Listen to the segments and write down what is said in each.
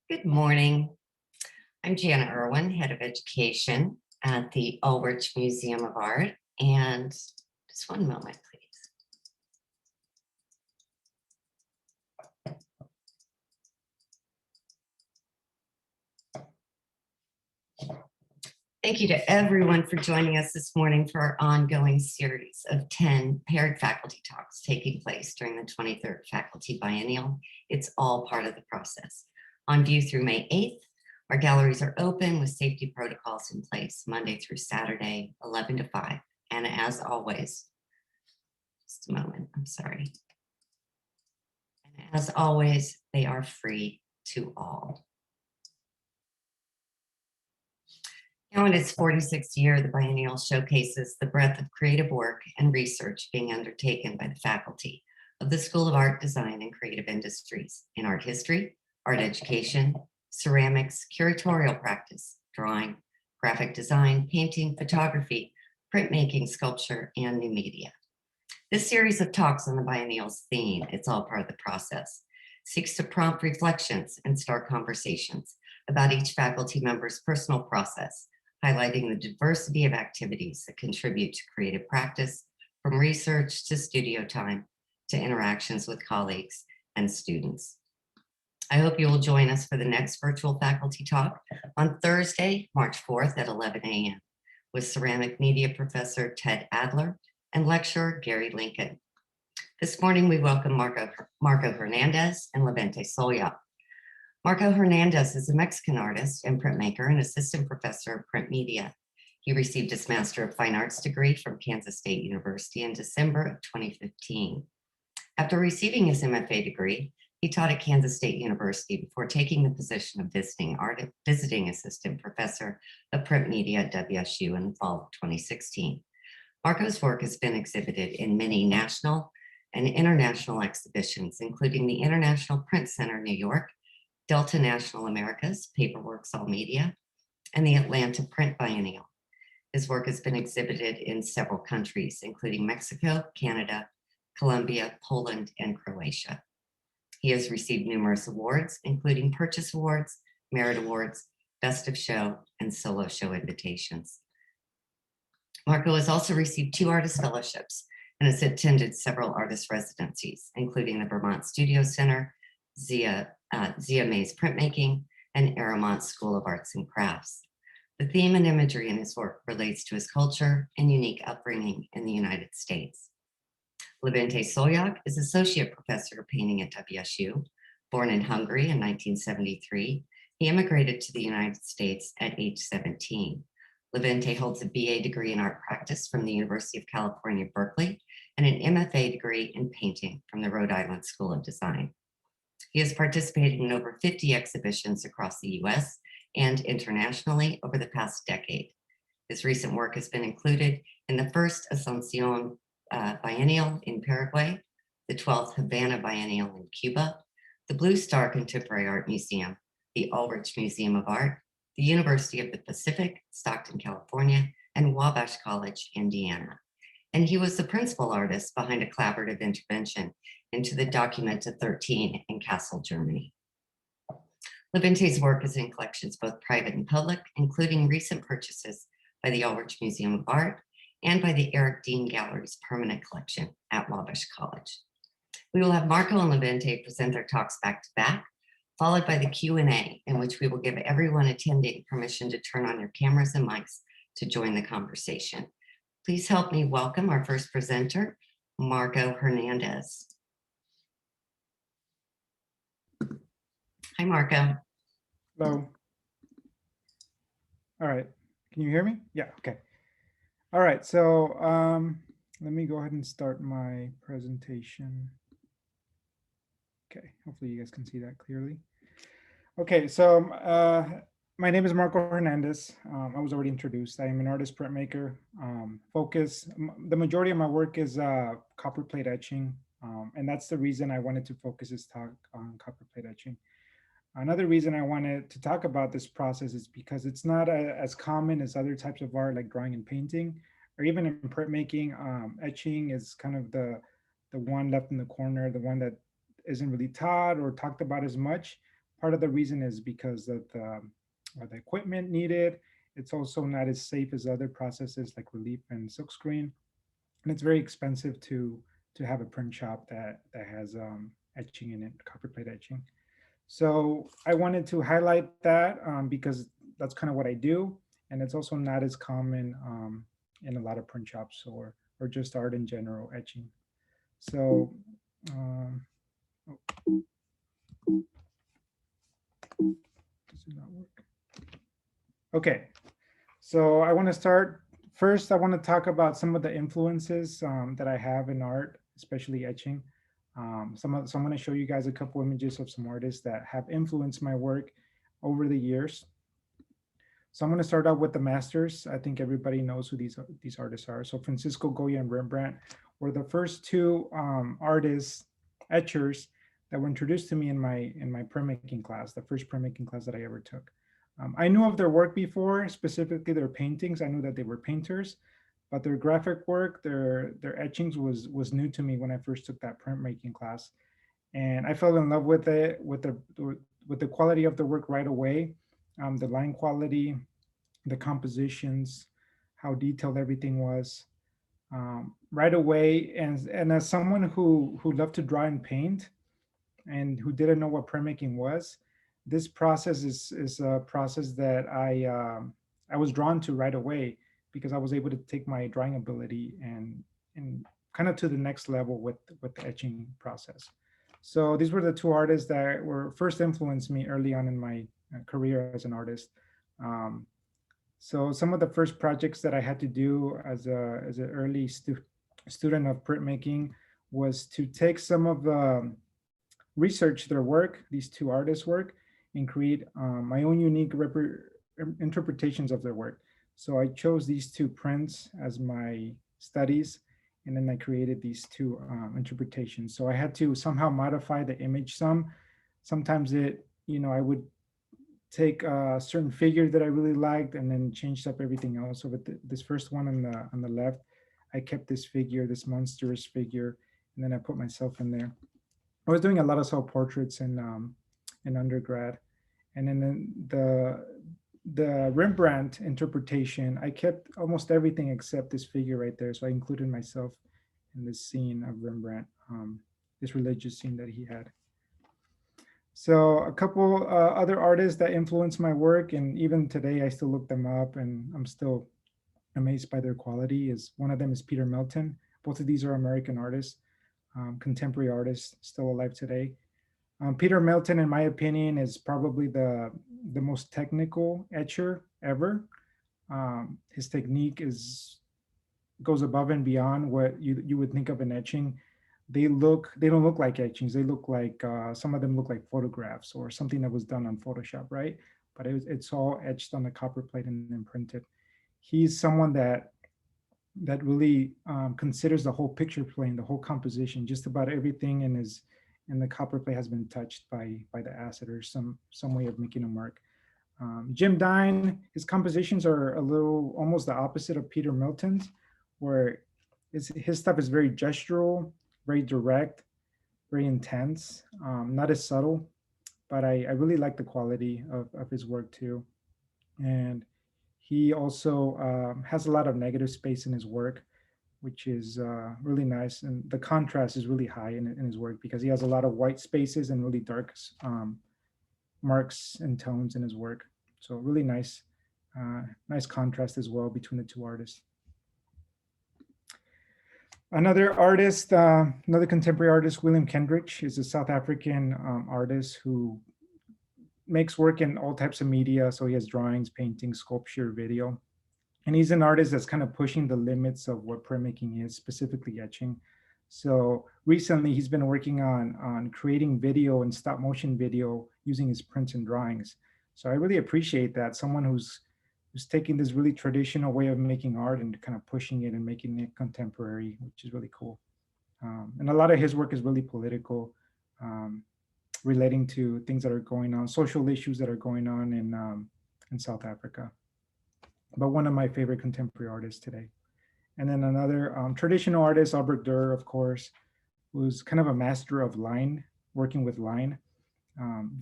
Good morning. I'm Jana Irwin, Head of Education at the Ulrich Museum of Art. And just one moment, please. Thank you to everyone for joining us this morning for our ongoing series of 10 paired faculty talks taking place during the 23rd Faculty Biennial. It's all part of the process. On view through May 8th, our galleries are open with safety protocols in place Monday through Saturday, 11 to 5. And as always, just a moment, I'm sorry. And as always, they are free to all. Now in its 46th year, the biennial showcases the breadth of creative work and research being undertaken by the faculty of the School of Art, Design, and Creative Industries in art history, art education, ceramics, curatorial practice, drawing, graphic design, painting, photography, printmaking, sculpture, and new media. This series of talks on the biennial's theme, It's All Part of the Process, seeks to prompt reflections and start conversations about each faculty member's personal process, highlighting the diversity of activities that contribute to creative practice, from research to studio time to interactions with colleagues and students. I hope you will join us for the next virtual faculty talk on Thursday, March 4th at 11 a.m. with ceramic media professor Ted Adler and lecturer Gary Lincoln. This morning, we welcome Marco Hernandez and Levente Sulyok. Marco Hernandez is a Mexican artist and printmaker and assistant professor of print media. He received his Master of Fine Arts degree from Kansas State University in December of 2015. After receiving his MFA degree, he taught at Kansas State University before taking the position of visiting assistant professor of print media at WSU in the fall of 2016. Marco's work has been exhibited in many national and international exhibitions, including the International Print Center, New York, Delta National Americas, Paperworks All Media, and the Atlanta Print Biennial. His work has been exhibited in several countries, including Mexico, Canada, Colombia, Poland, and Croatia. He has received numerous awards, including Purchase Awards, Merit Awards, Best of Show, and Solo Show invitations. Marco has also received 2 artist fellowships and has attended several artist residencies, including the Vermont Studio Center, Zia Mays Printmaking, and Aramont School of Arts and Crafts. The theme and imagery in his work relates to his culture and unique upbringing in the United States. Levente Sulyok is Associate Professor of Painting at WSU. Born in Hungary in 1973, he immigrated to the United States at age 17. Levente holds a BA degree in art practice from the University of California, Berkeley, and an MFA degree in painting from the Rhode Island School of Design. He has participated in over 50 exhibitions across the US and internationally over the past decade. His recent work has been included in the first Asuncion Biennial in Paraguay, the 12th Havana Biennial in Cuba, the Blue Star Contemporary Art Museum, the Ulrich Museum of Art, the University of the Pacific, Stockton, California, and Wabash College, Indiana. And he was the principal artist behind a collaborative intervention into the Documenta 13 in Kassel, Germany. Levente's work is in collections both private and public, including recent purchases by the Ulrich Museum of Art and by the Eric Dean Gallery's permanent collection at Wabash College. We will have Marco and Levente present their talks back to back, followed by the Q&A, in which we will give everyone attending permission to turn on your cameras and mics to join the conversation. Please help me welcome our first presenter, Marco Hernandez. Hi, Marco. Hello. All right. Can you hear me? Yeah, okay. All right, so let me go ahead and start my presentation. Okay, hopefully you guys can see that clearly. Okay, so my name is Marco Hernandez. I was already introduced. I am an artist printmaker. The majority of my work is copperplate etching, and that's the reason I wanted to focus this talk on copperplate etching. Another reason I wanted to talk about this process is because it's not as common as other types of art like drawing and painting, or even in printmaking. Etching is kind of the one left in the corner, the one that isn't really taught or talked about as much. Part of the reason is because of the equipment needed. It's also not as safe as other processes like relief and silkscreen, and it's very expensive to have a print shop that has etching in it, copperplate etching. So I wanted to highlight that because that's kind of what I do, and it's also not as common in a lot of print shops or just art in general, etching. So um, does it not work? Okay, so I want to start first. I want to talk about some of the influences that I have in art, especially etching. So I'm going to show you guys a couple images of some artists that have influenced my work over the years. So I'm going to start out with the masters. I think everybody knows who these artists are. So Francisco Goya and Rembrandt were the first two artists, etchers, that were introduced to me in my printmaking class, the first printmaking class that I ever took. I knew of their work before, specifically their paintings. I knew that they were painters, but their graphic work, their etchings was new to me when I first took that printmaking class, and I fell in love with it, with the quality of the work right away, the line quality, the compositions, how detailed everything was right away. And as someone who loved to draw and paint, and who didn't know what printmaking was, this process is a process that I was drawn to right away because I was able to take my drawing ability and kind of to the next level with the etching process. So these were the two artists that were first influenced me early on in my career as an artist. Um, so some of the first projects that I had to do as an early student of printmaking was to take some of the research their work, these two artists' work, and create my own unique interpretations of their work. So I chose these two prints as my studies, and then I created these two interpretations. So I had to somehow modify the image some. Sometimes I would take a certain figure that I really liked and then changed up everything else. So with this first one on the left, I kept this figure, this monstrous figure, and then I put myself in there. I was doing a lot of self-portraits in undergrad, and then the Rembrandt interpretation, I kept almost everything except this figure right there. So I included myself in this scene of Rembrandt, this religious scene that he had. So a couple other artists that influenced my work, and even today I still look them up, and I'm still amazed by their quality. Is one of them is Peter Milton. Both of these are American artists. Contemporary artist, still alive today. Peter Milton, in my opinion, is probably the most technical etcher ever. His technique goes above and beyond what you would think of an etching. They don't look like etchings. They look like some of them look like photographs or something that was done on Photoshop, right? But it's all etched on the copper plate and then printed. He's someone that really considers the whole picture plane, the whole composition. Just about everything in the copper plate has been touched by the acid or some way of making a mark. Jim Dine, his compositions are a little almost the opposite of Peter Milton's, where his stuff is very gestural, very direct, very intense, not as subtle, but I really like the quality of his work too. And he also has a lot of negative space in his work, which is really nice. And the contrast is really high in his work because he has a lot of white spaces and really dark marks and tones in his work. So really nice, nice contrast as well between the two artists. Another artist, another contemporary artist, William Kendrick, is a South African artist who makes work in all types of media. So he has drawings, paintings, sculpture, video. And he's an artist that's kind of pushing the limits of what printmaking is, specifically etching. So recently he's been working on creating video and stop motion video using his prints and drawings. So I really appreciate that, someone who's taking this really traditional way of making art and kind of pushing it and making it contemporary, which is really cool. And a lot of his work is really political, relating to things that are going on, social issues that are going on in South Africa. But one of my favorite contemporary artists today. And then another traditional artist, Albert Durr, of course, who's kind of a master of line, working with line.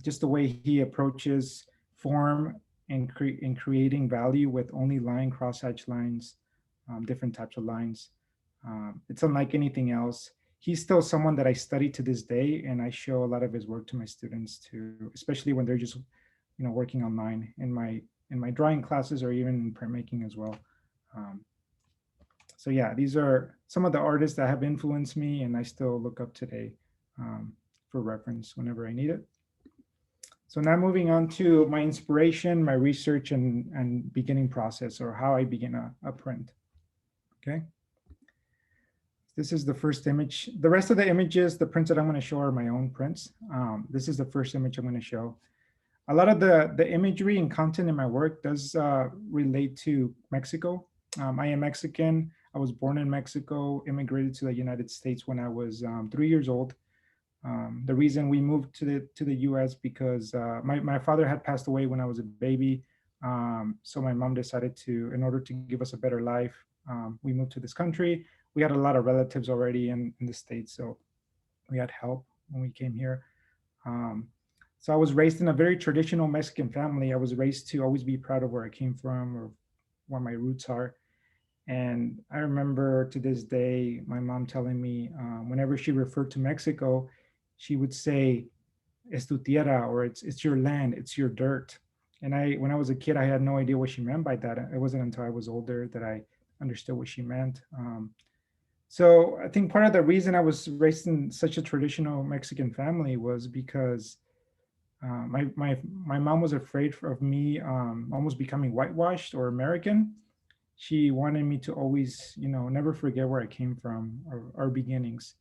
Just the way he approaches form and creating value with only line, cross-hatch lines, different types of lines. It's unlike anything else. He's still someone that I study to this day, and I show a lot of his work to my students too, especially when they're just, working online in my drawing classes or even in printmaking as well. So yeah, these are some of the artists that have influenced me, and I still look up today for reference whenever I need it. So now moving on to my inspiration, my research, and beginning process, or how I begin a print. Okay. This is the first image. The rest of the images, the prints that I'm going to show are my own prints. This is the first image I'm going to show. A lot of the imagery and content in my work does relate to Mexico. I am Mexican. I was born in Mexico, immigrated to the United States when I was 3 years old. The reason we moved to the U.S. because my father had passed away when I was a baby. So my mom decided to, in order to give us a better life, we moved to this country. We had a lot of relatives already in the States, so we had help when we came here. So I was raised in a very traditional Mexican family. I was raised to always be proud of where I came from or what my roots are. And I remember to this day, my mom telling me whenever she referred to Mexico, she would say, "Es tu tierra," or it's your land, it's your dirt. And when I was a kid, I had no idea what she meant by that. It wasn't until I was older that I understood what she meant. So I think part of the reason I was raised in such a traditional Mexican family was because my mom was afraid of me almost becoming whitewashed or American. She wanted me to always, never forget where I came from, or our beginnings.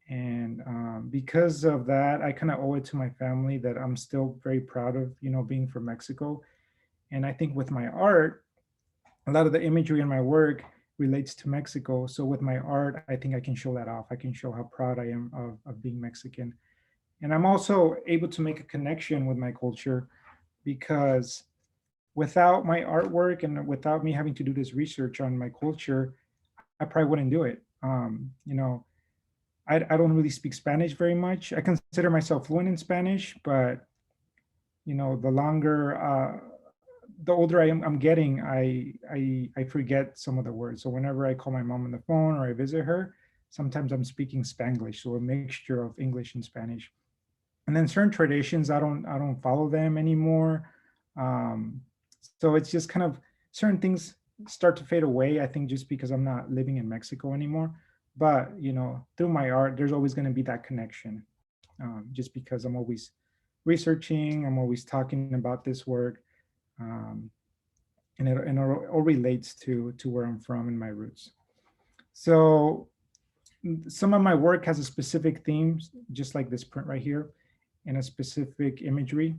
And because of that, I kind of owe it to my family that I'm still very proud of, being from Mexico. And I think with my art, a lot of the imagery in my work relates to Mexico. So with my art, I think I can show that off. I can show how proud I am of being Mexican. And I'm also able to make a connection with my culture because without my artwork and without me having to do this research on my culture, I probably wouldn't do it. I don't really speak Spanish very much. I consider myself fluent in Spanish, but the older I'm getting, I forget some of the words. So whenever I call my mom on the phone or I visit her, sometimes I'm speaking Spanglish, so a mixture of English and Spanish. And then certain traditions, I don't follow them anymore. So it's just kind of certain things start to fade away, I think, just because I'm not living in Mexico anymore. But through my art, there's always going to be that connection, just because I'm always researching, I'm always talking about this work, and it all relates to where I'm from and my roots. So some of my work has a specific theme, just like this print right here, and a specific imagery.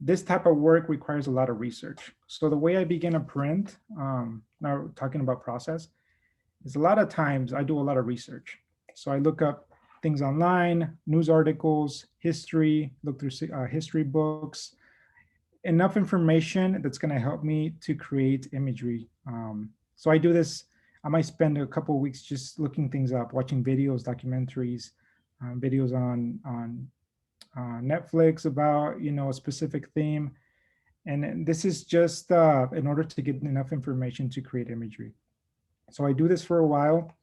This type of work requires a lot of research. So the way I begin a print, now talking about process, is a lot of times I do a lot of research. So I look up things online, news articles, history, look through history books, enough information that's going to help me to create imagery. So I do this, I might spend a couple of weeks just looking things up, watching videos, documentaries, videos on Netflix about, a specific theme. And this is just in order to get enough information to create imagery. So I do this for a while.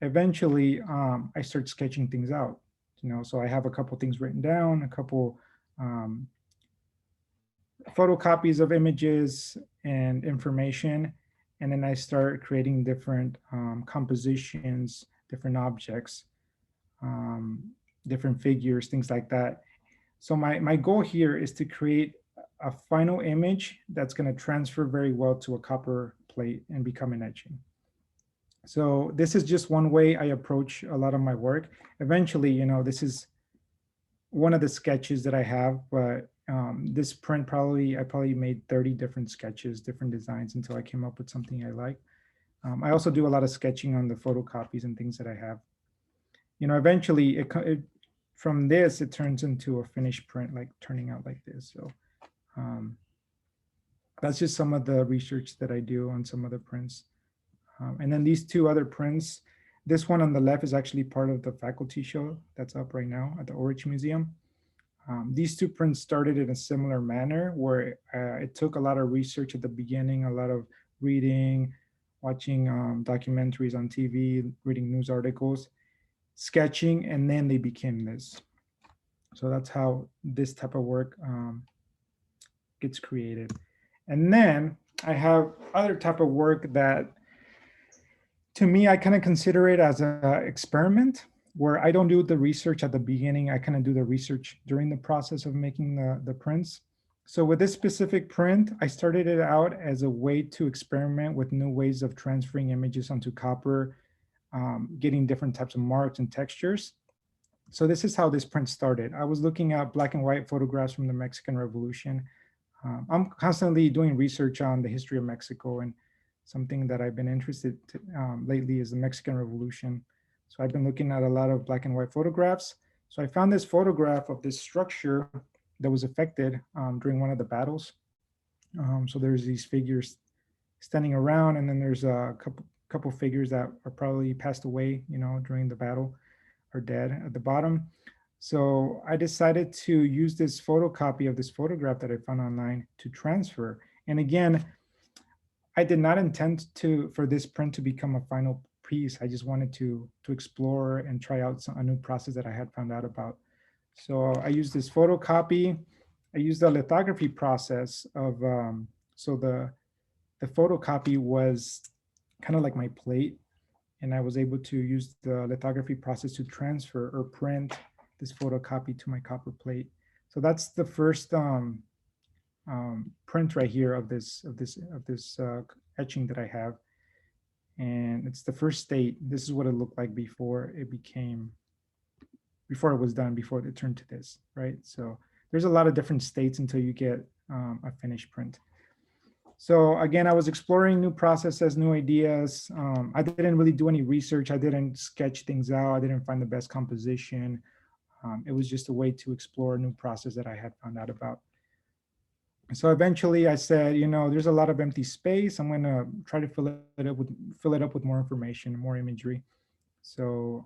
Eventually, I start sketching things out. So I have a couple things written down, a couple photocopies of images and information, and then I start creating different compositions, different objects, different figures, things like that. So my goal here is to create a final image that's going to transfer very well to a copper plate and become an etching. So this is just one way I approach a lot of my work. Eventually, this is one of the sketches that I have, but this print I probably made 30 different sketches, different designs until I came up with something I like. I also do a lot of sketching on the photocopies and things that I have. Eventually from this, it turns into a finished print, like turning out like this. So that's just some of the research that I do on some of the prints. And then these two other prints, this one on the left is actually part of the faculty show that's up right now at the Ulrich Museum. These two prints started in a similar manner where it took a lot of research at the beginning, a lot of reading, watching documentaries on TV, reading news articles, sketching, and then they became this. So that's how this type of work gets created. And then I have other type of work that, to me, I kind of consider it as an experiment where I don't do the research at the beginning. I kind of do the research during the process of making the prints. So with this specific print, I started it out as a way to experiment with new ways of transferring images onto copper, getting different types of marks and textures. So this is how this print started. I was looking at black and white photographs from the Mexican Revolution. I'm constantly doing research on the history of Mexico, and something that I've been interested lately is the Mexican Revolution. So I've been looking at a lot of black and white photographs. So I found this photograph of this structure that was affected during one of the battles. So there's these figures standing around, and then there's a couple figures that are probably passed away, during the battle, or dead at the bottom. So I decided to use this photocopy of this photograph that I found online to transfer. And again, I did not intend for this print to become a final piece. I just wanted to explore and try out a new process that I had found out about. So I used this photocopy. I used the lithography process of, so the photocopy was kind of like my plate, and I was able to use the lithography process to transfer or print this photocopy to my copper plate. So that's the first print right here of this etching that I have, and it's the first state. This is what it looked like before it was done, before it turned to this, right? So there's a lot of different states until you get a finished print. So again, I was exploring new processes, new ideas. I didn't really do any research. I didn't sketch things out. I didn't find the best composition. It was just a way to explore a new process that I had found out about. So eventually I said, there's a lot of empty space. I'm gonna try to fill it up with more information, more imagery. So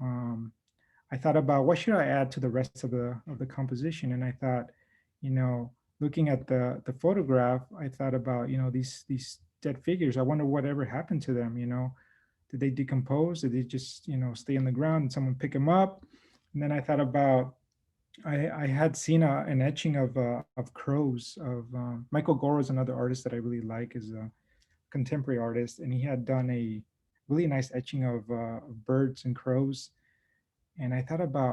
I thought about what should I add to the rest of the composition, and I thought, looking at the photograph, I thought about, these dead figures. I wonder whatever happened to them. Did they decompose? Did they just stay on the ground and someone pick them up? And then I thought about, I had seen an etching of crows of Michael Gore is another artist that I really like, is a contemporary artist, and he had done a really nice etching of birds and crows. And I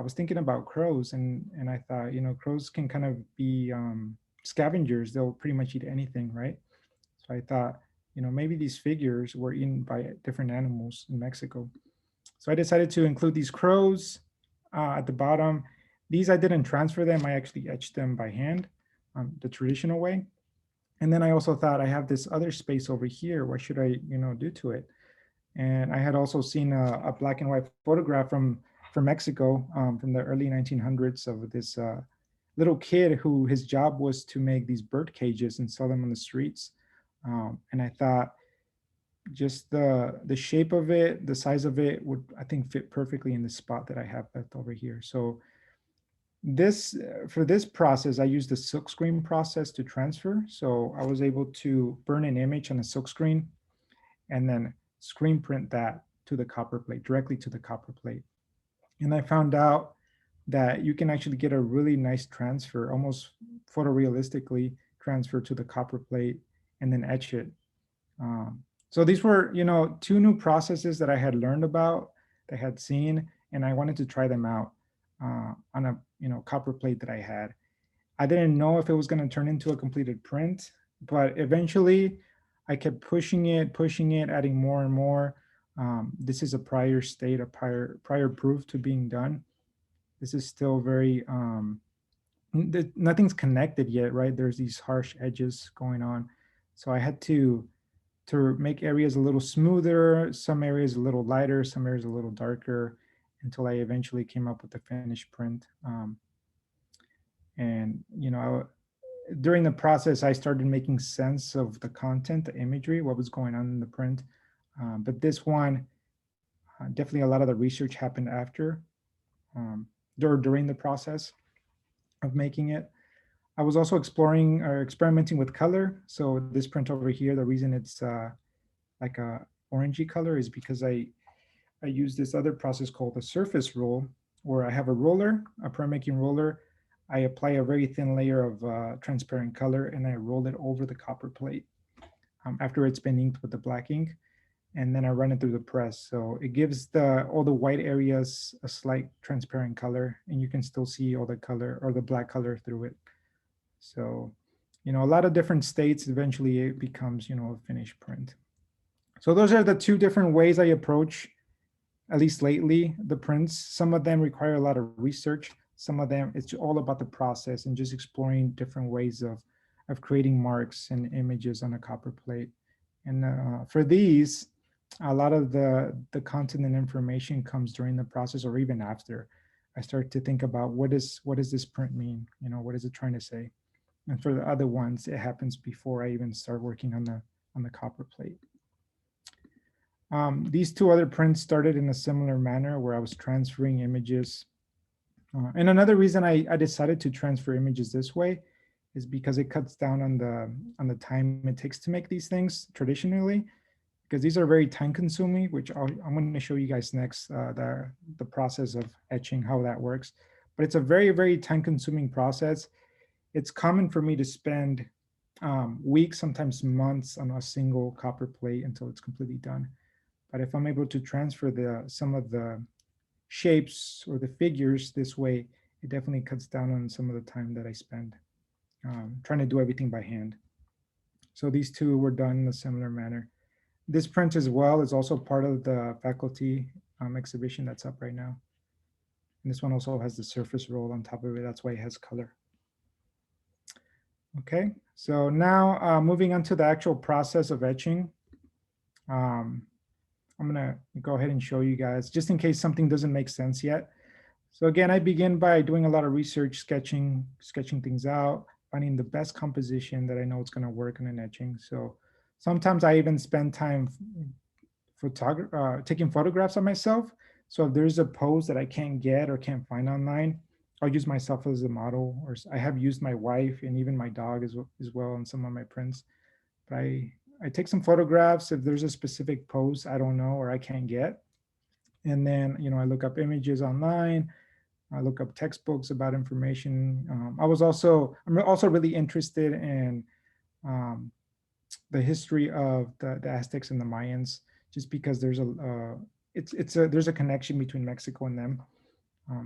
was thinking about crows, and I thought, crows can kind of be scavengers. They'll pretty much eat anything, right? So I thought, maybe these figures were eaten by different animals in Mexico. So I decided to include these crows at the bottom. These, I didn't transfer them. I actually etched them by hand, the traditional way. And then I also thought, I have this other space over here. What should I, do to it? And I had also seen a black and white photograph from Mexico, from the early 1900s, of this little kid who his job was to make these bird cages and sell them on the streets. And I thought, just the shape of it, the size of it would, I think, fit perfectly in the spot that I have left over here. So for this process, I used the silkscreen process to transfer. So I was able to burn an image on a silkscreen and then screen print that to the copper plate, directly to the copper plate. And I found out that you can actually get a really nice transfer, almost photorealistically transfer to the copper plate and then etch it. So these were, two new processes that I had learned about, that I had seen, and I wanted to try them out on a copper plate that I had. I didn't know if it was going to turn into a completed print, but eventually I kept pushing it, adding more and more. This is a prior state, a prior proof to being done. This is still very, nothing's connected yet, right? There's these harsh edges going on. So I had to make areas a little smoother, some areas a little lighter, some areas a little darker, until I eventually came up with the finished print. And, during the process, I started making sense of the content, the imagery, what was going on in the print. But this one, definitely a lot of the research happened after, during the process. of making it. I was also exploring or experimenting with color. So this print over here, the reason it's like a orangey color is because I use this other process called the surface roll, where I have a roller, a printmaking roller. I apply a very thin layer of transparent color and I roll it over the copper plate after it's been inked with the black ink. And then I run it through the press. So it gives all the white areas a slight transparent color, and you can still see all the color or the black color through it. So, a lot of different states, eventually it becomes, a finished print. So those are the two different ways I approach, at least lately, the prints. Some of them require a lot of research. Some of them, it's all about the process and just exploring different ways of creating marks and images on a copper plate. And for these, a lot of the content and information comes during the process or even after. I start to think about what does this print mean? What is it trying to say? And for the other ones, it happens before I even start working on the copper plate. These two other prints started in a similar manner where I was transferring images. And another reason I decided to transfer images this way is because it cuts down on the time it takes to make these things traditionally, because these are very time consuming, which I'm going to show you guys next, the process of etching, how that works. But it's a very, very time consuming process. It's common for me to spend weeks, sometimes months on a single copper plate until it's completely done. But if I'm able to transfer some of the shapes or the figures this way, it definitely cuts down on some of the time that I spend trying to do everything by hand. So these two were done in a similar manner. This print as well is also part of the faculty exhibition that's up right now. And this one also has the surface roll on top of it. That's why it has color. Okay, so now moving on to the actual process of etching. I'm gonna go ahead and show you guys, just in case something doesn't make sense yet. So again, I begin by doing a lot of research, sketching things out, finding the best composition that I know it's gonna work in an etching. So sometimes I even spend time taking photographs of myself. So if there's a pose that I can't get or can't find online, I'll use myself as a model, or I have used my wife and even my dog as well on some of my prints. But I take some photographs if there's a specific pose I don't know or I can't get. And then, I look up images online. I look up textbooks about information. I'm also really interested in the history of the Aztecs and the Mayans, just because there's a connection between Mexico and them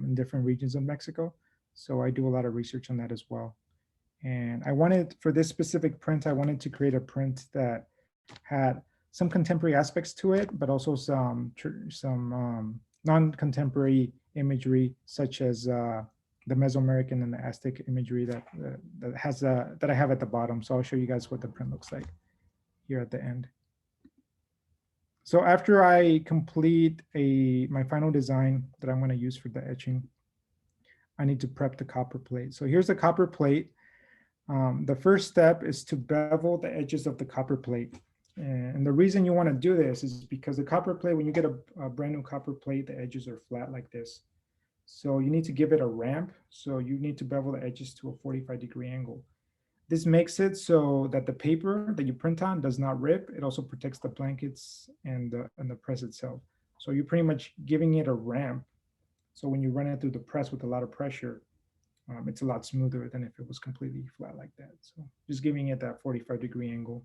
in different regions of Mexico. So I do a lot of research on that as well. And for this specific print, I wanted to create a print that had some contemporary aspects to it, but also some non-contemporary imagery, such as the Mesoamerican and the Aztec imagery that I have at the bottom. So I'll show you guys what the print looks like here at the end. So after I complete my final design that I'm going to use for the etching, I need to prep the copper plate. So here's the copper plate. The first step is to bevel the edges of the copper plate. And the reason you want to do this is because the copper plate, when you get a brand new copper plate, the edges are flat like this. So you need to give it a ramp. So you need to bevel the edges to a 45-degree angle. This makes it so that the paper that you print on does not rip. It also protects the blankets and the press itself. So you're pretty much giving it a ramp. So when you run it through the press with a lot of pressure, it's a lot smoother than if it was completely flat like that. So just giving it that 45-degree angle.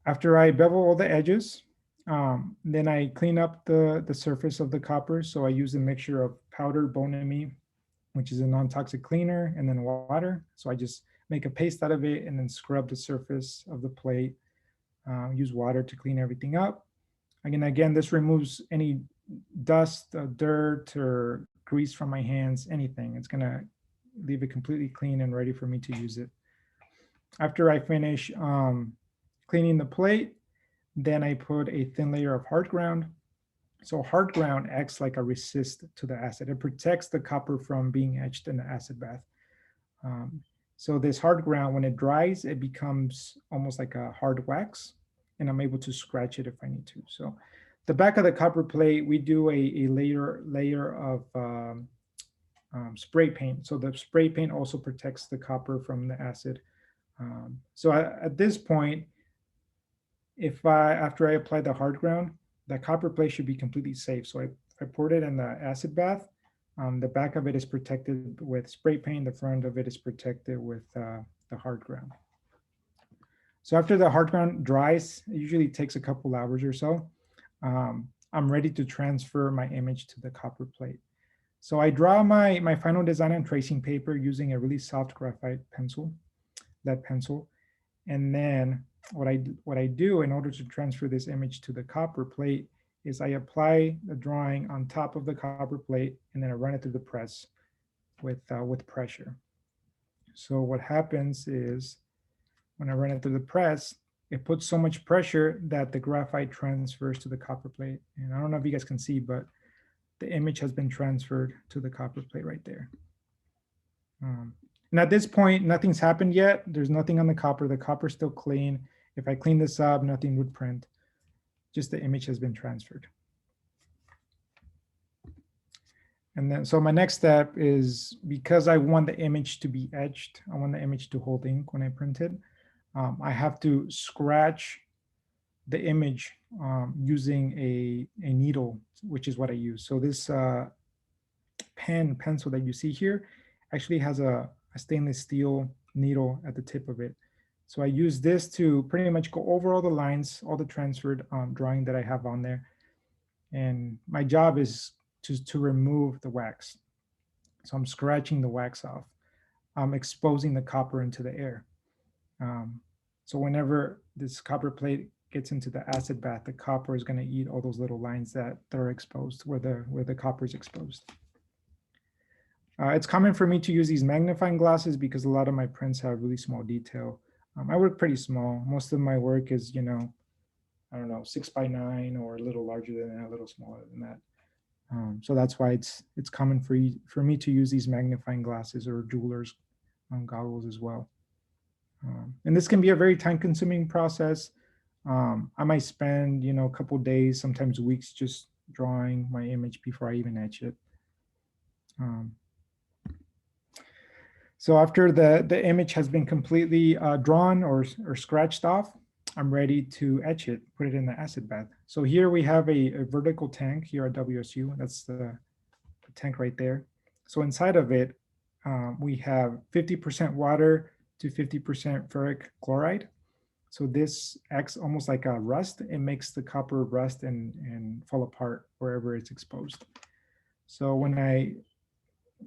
After I bevel all the edges, then I clean up the surface of the copper. So I use a mixture of powdered bone amine, which is a non-toxic cleaner, and then water. So I just make a paste out of it and then scrub the surface of the plate. Use water to clean everything up. Again, this removes any dust, dirt, or grease from my hands, anything. It's gonna leave it completely clean and ready for me to use it. After I finish cleaning the plate, then I put a thin layer of hard ground. So hard ground acts like a resist to the acid. It protects the copper from being etched in the acid bath. So this hard ground, when it dries, it becomes almost like a hard wax, and I'm able to scratch it if I need to. So the back of the copper plate, we do a layer of spray paint. So the spray paint also protects the copper from the acid. So at this point, after I apply the hard ground, the copper plate should be completely safe. So I poured it in the acid bath. The back of it is protected with spray paint. The front of it is protected with the hard ground. So after the hard ground dries, it usually takes a couple hours or so. I'm ready to transfer my image to the copper plate. So I draw my final design on tracing paper using a really soft graphite pencil, lead pencil. And then what I do in order to transfer this image to the copper plate is I apply the drawing on top of the copper plate, and then I run it through the press with pressure. So what happens is when I run it through the press, it puts so much pressure that the graphite transfers to the copper plate. And I don't know if you guys can see, but the image has been transferred to the copper plate right there. And at this point, nothing's happened yet. There's nothing on the copper. The copper's still clean. If I clean this up, nothing would print. Just the image has been transferred. And then, so my next step is, because I want the image to be etched, I want the image to hold ink when I print it, I have to scratch the image using a needle, which is what I use. So this pencil that you see here actually has a stainless steel needle at the tip of it. So I use this to pretty much go over all the lines, all the transferred drawing that I have on there. And my job is to remove the wax. So I'm scratching the wax off. I'm exposing the copper into the air. So whenever this copper plate gets into the acid bath, the copper is going to eat all those little lines that are exposed, where the copper is exposed. It's common for me to use these magnifying glasses because a lot of my prints have really small detail. I work pretty small. Most of my work is, I don't know, 6x9 or a little larger than that, a little smaller than that. So that's why it's common for me to use these magnifying glasses or jeweler's goggles as well. And this can be a very time-consuming process. I might spend, a couple days, sometimes weeks, just drawing my image before I even etch it. So after the image has been completely drawn or scratched off, I'm ready to etch it, put it in the acid bath. So here we have a vertical tank here at WSU. That's the tank right there. So inside of it, we have 50% water to 50% ferric chloride. So this acts almost like a rust. It makes the copper rust and fall apart wherever it's exposed. So when I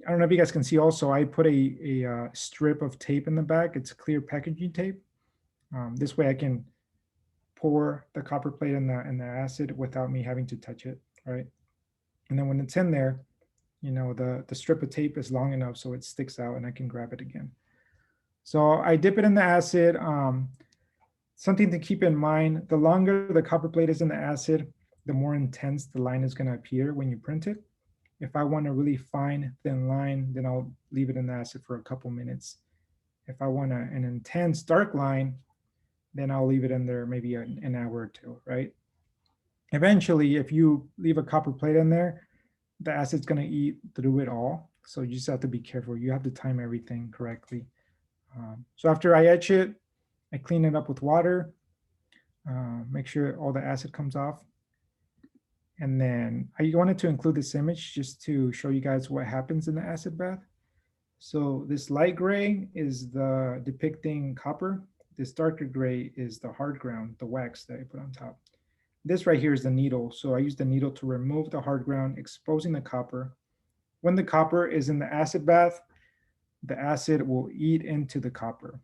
don't know if you guys can see also, I put a strip of tape in the back. It's clear packaging tape. This way I can pour the copper plate in the acid without me having to touch it, right? And then when it's in there, the strip of tape is long enough so it sticks out and I can grab it again. So I dip it in the acid. Something to keep in mind, the longer the copper plate is in the acid, the more intense the line is going to appear when you print it. If I want a really fine, thin line, then I'll leave it in the acid for a couple minutes. If I want an intense, dark line, then I'll leave it in there maybe an hour or two, right? Eventually, if you leave a copper plate in there, the acid's going to eat through it all. So you just have to be careful. You have to time everything correctly. So after I etch it, I clean it up with water, make sure all the acid comes off. And then I wanted to include this image just to show you guys what happens in the acid bath. So this light gray is the depicting copper. This darker gray is the hard ground, the wax that I put on top. This right here is the needle. So I use the needle to remove the hard ground, exposing the copper. When the copper is in the acid bath, the acid will eat into the copper.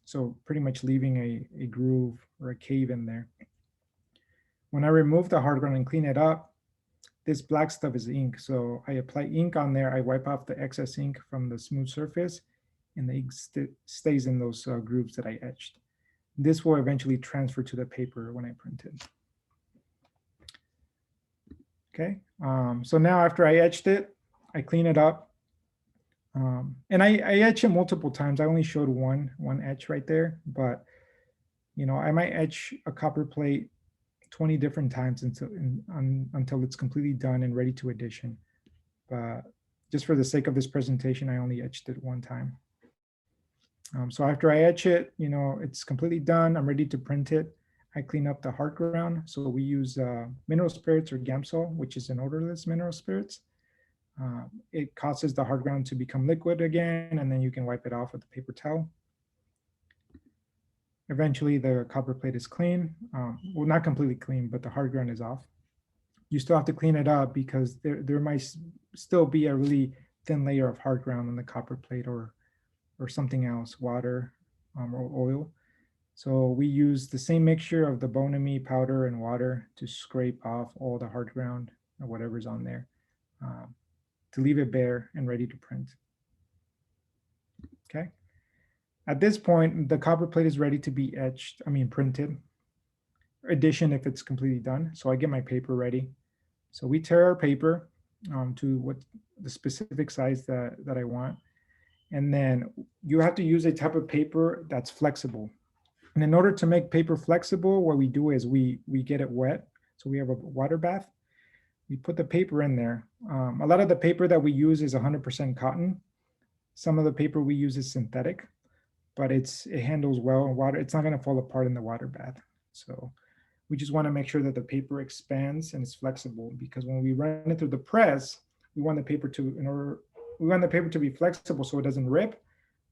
So pretty much leaving a groove or a cave in there. When I remove the hard ground and clean it up, this black stuff is ink. So I apply ink on there. I wipe off the excess ink from the smooth surface, and the ink stays in those grooves that I etched. This will eventually transfer to the paper when I print it. Okay, so now after I etched it, I clean it up. And I etch it multiple times. I only showed one etch right there, but I might etch a copper plate 20 different times until it's completely done and ready to edition. But just for the sake of this presentation, I only etched it one time. So after I etch it, you know, it's completely done. I'm ready to print it. I clean up the hard ground. So we use mineral spirits or Gamsol, which is an odorless mineral spirits. It causes the hard ground to become liquid again, and then you can wipe it off with a paper towel. Eventually the copper plate is clean. Well, not completely clean, but the hard ground is off. You still have to clean it up because there might still be a really thin layer of hard ground on the copper plate or something else, water or oil. So we use the same mixture of the Bonami powder and water to scrape off all the hard ground or whatever's on there to leave it bare and ready to print. Okay. At this point, the copper plate is ready to be printed. Edition if it's completely done. So I get my paper ready. So we tear our paper to what the specific size that I want. And then you have to use a type of paper that's flexible. And in order to make paper flexible, what we do is we get it wet. So we have a water bath. We put the paper in there. A lot of the paper that we use is 100% cotton. Some of the paper we use is synthetic, but it handles well in water. It's not going to fall apart in the water bath. So we just want to make sure that the paper expands and is flexible, because when we run it through the press, we want the paper to be flexible so it doesn't rip,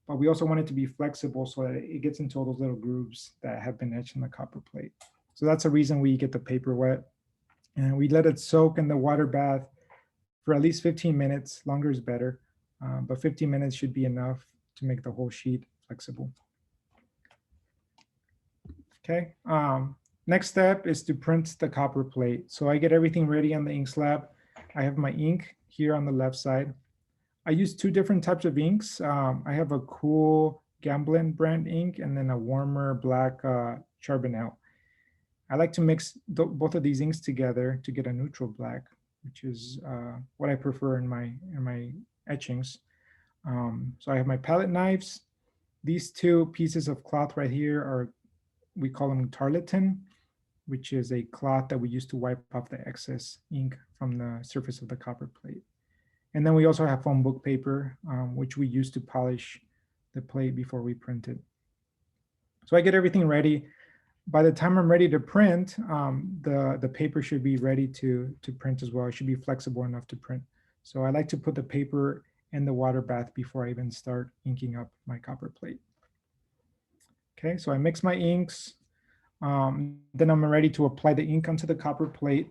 but we also want it to be flexible so that it gets into all those little grooves that have been etched in the copper plate. So that's the reason we get the paper wet. And we let it soak in the water bath for at least 15 minutes. Longer is better, but 15 minutes should be enough to make the whole sheet flexible. Okay. Next step is to print the copper plate. So I get everything ready on the ink slab. I have my ink here on the left side. I use two different types of inks. I have a cool Gamblin brand ink and then a warmer black Charbonnel. I like to mix both of these inks together to get a neutral black, which is what I prefer in my etchings. So I have my palette knives. These two pieces of cloth right here we call them tarlatan, which is a cloth that we use to wipe off the excess ink from the surface of the copper plate. And then we also have foam book paper, which we use to polish the plate before we print it. So I get everything ready. By the time I'm ready to print, the paper should be ready to print as well. It should be flexible enough to print. So I like to put the paper in the water bath before I even start inking up my copper plate. Okay, so I mix my inks. Then I'm ready to apply the ink onto the copper plate.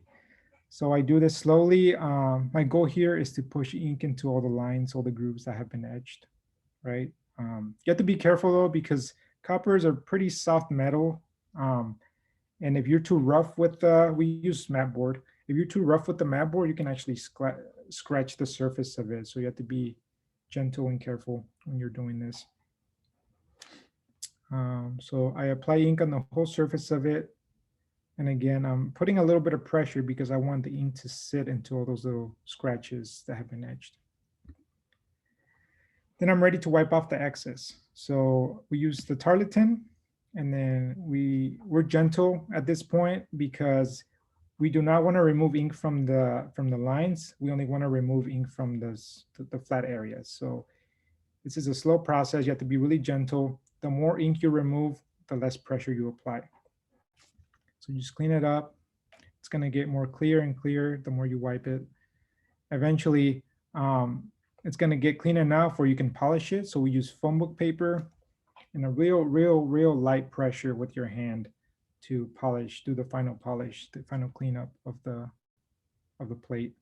So I do this slowly. My goal here is to push ink into all the lines, all the grooves that have been etched, right? You have to be careful though, because coppers are pretty soft metal. And if you're too rough with we use mat board. If you're too rough with the mat board, you can actually scratch the surface of it. So you have to be gentle and careful when you're doing this. So I apply ink on the whole surface of it. And again, I'm putting a little bit of pressure because I want the ink to sit into all those little scratches that have been etched. Then I'm ready to wipe off the excess. So we use the tarlatan, and then we're gentle at this point because we do not want to remove ink from the lines. We only want to remove ink from the flat areas. So this is a slow process. You have to be really gentle. The more ink you remove, the less pressure you apply. So you just clean it up. It's going to get more clear and clear the more you wipe it. Eventually, it's going to get clean enough where you can polish it. So we use foam book paper and a real light pressure with your hand to polish, do the final polish, the final cleanup of the plate.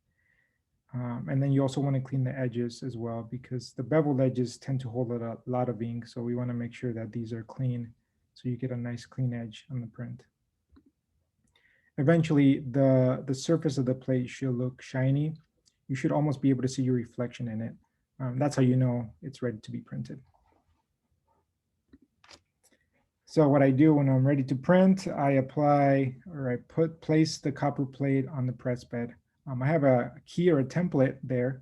And then you also want to clean the edges as well, because the beveled edges tend to hold a lot of ink. So we want to make sure that these are clean so you get a nice clean edge on the print. Eventually, the surface of the plate should look shiny. You should almost be able to see your reflection in it. That's how you know it's ready to be printed. So what I do when I'm ready to print, I apply or I place the copper plate on the press bed. I have a key or a template there.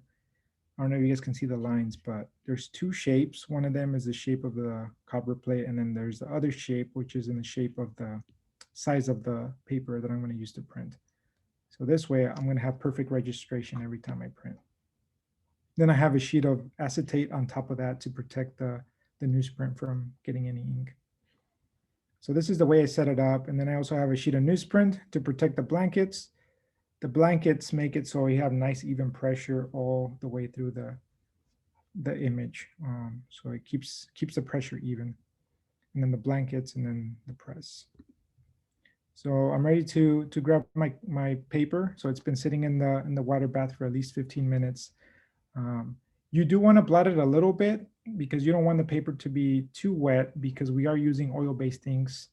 I don't know if you guys can see the lines, but there's two shapes. One of them is the shape of the copper plate, and then there's the other shape, which is in the shape of the size of the paper that I'm going to use to print. So this way, I'm going to have perfect registration every time I print. Then I have a sheet of acetate on top of that to protect the newsprint from getting any ink. So this is the way I set it up. And then I also have a sheet of newsprint to protect the blankets. The blankets make it so you have nice even pressure all the way through the image. So it keeps the pressure even. And then the blankets and then the press. So I'm ready to grab my paper. So it's been sitting in the water bath for at least 15 minutes. You do want to blot it a little bit because you don't want the paper to be too wet because we are using oil-based inks.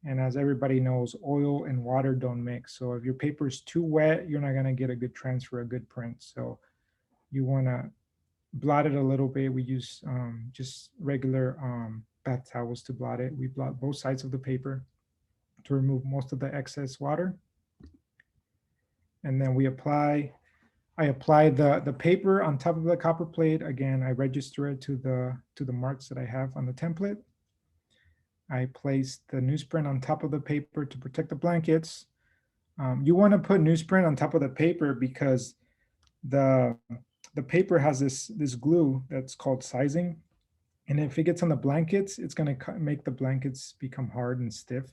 And as everybody knows, oil and water don't mix. So if your paper is too wet, you're not going to get a good transfer, a good print. So you want to blot it a little bit. We use just regular bath towels to blot it. We blot both sides of the paper to remove most of the excess water. And then I apply the paper on top of the copper plate. Again, I register it to the marks that I have on the template. I place the newsprint on top of the paper to protect the blankets. You want to put newsprint on top of the paper because the paper has this glue that's called sizing. And if it gets on the blankets, it's going to make the blankets become hard and stiff.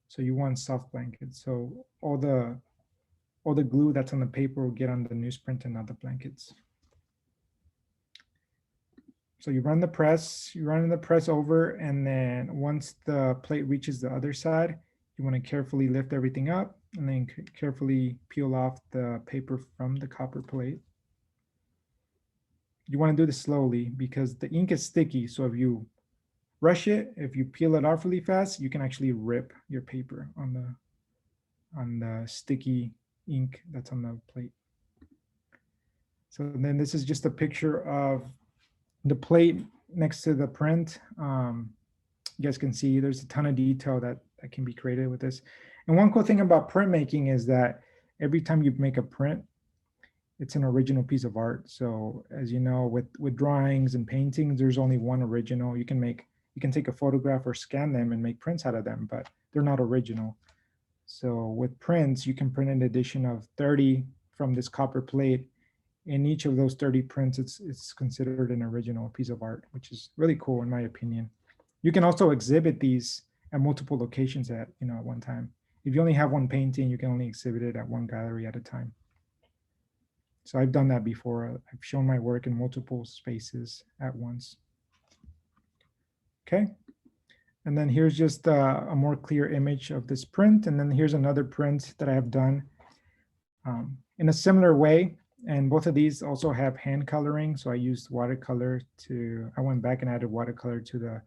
So you want soft blankets. So all the glue that's on the paper will get on the newsprint and not the blankets. So you run the press over, and then once the plate reaches the other side, you want to carefully lift everything up and then carefully peel off the paper from the copper plate. You want to do this slowly because the ink is sticky. So if you rush it, if you peel it off really fast, you can actually rip your paper on the sticky ink that's on the plate. So then this is just a picture of the plate next to the print. You guys can see there's a ton of detail that can be created with this. And one cool thing about printmaking is that every time you make a print, it's an original piece of art. So as you know, with drawings and paintings, there's only one original. You can take a photograph or scan them and make prints out of them, but they're not original. So with prints, you can print an edition of 30 from this copper plate. In each of those 30 prints, it's considered an original piece of art, which is really cool in my opinion. You can also exhibit these at multiple locations at one time. If you only have one painting, you can only exhibit it at one gallery at a time. So I've done that before. I've shown my work in multiple spaces at once. Okay. And then here's just a more clear image of this print. And then here's another print that I have done in a similar way. And both of these also have hand coloring. So I used watercolor I went back and added watercolor to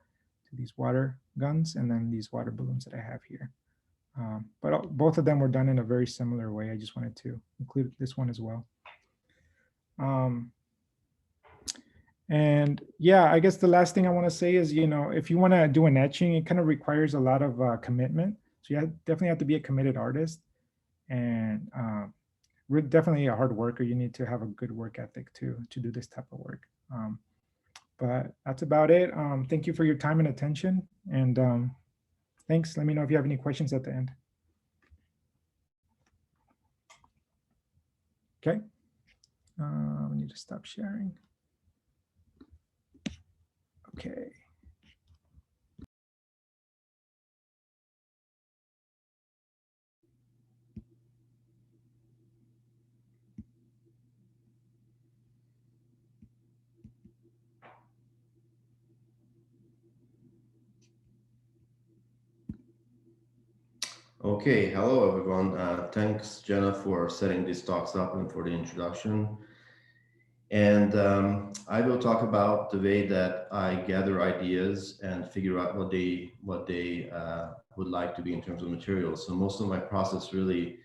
these water guns and then these water balloons that I have here. But both of them were done in a very similar way. I just wanted to include this one as well. And yeah, I guess the last thing I want to say is, if you want to do an etching, it kind of requires a lot of commitment. So you definitely have to be a committed artist, and we're definitely a hard worker. You need to have a good work ethic to do this type of work. But that's about it. Thank you for your time and attention. And thanks. Let me know if you have any questions at the end. Okay. I need to stop sharing. Okay. Okay, hello everyone. Thanks, Jenna, for setting these talks up and for the introduction. And I will talk about the way that I gather ideas and figure out what they would like to be in terms of materials. So most of my process really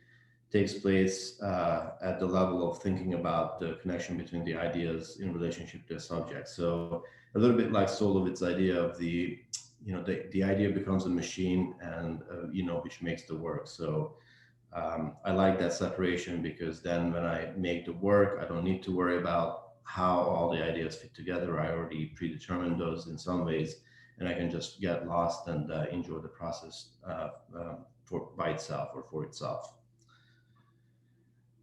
takes place at the level of thinking about the connection between the ideas in relationship to the subject. So a little bit like Solovy's idea of the idea becomes a machine and, which makes the work. So I like that separation because then when I make the work, I don't need to worry about how all the ideas fit together. I already predetermined those in some ways, and I can just get lost and enjoy the process by itself or for itself.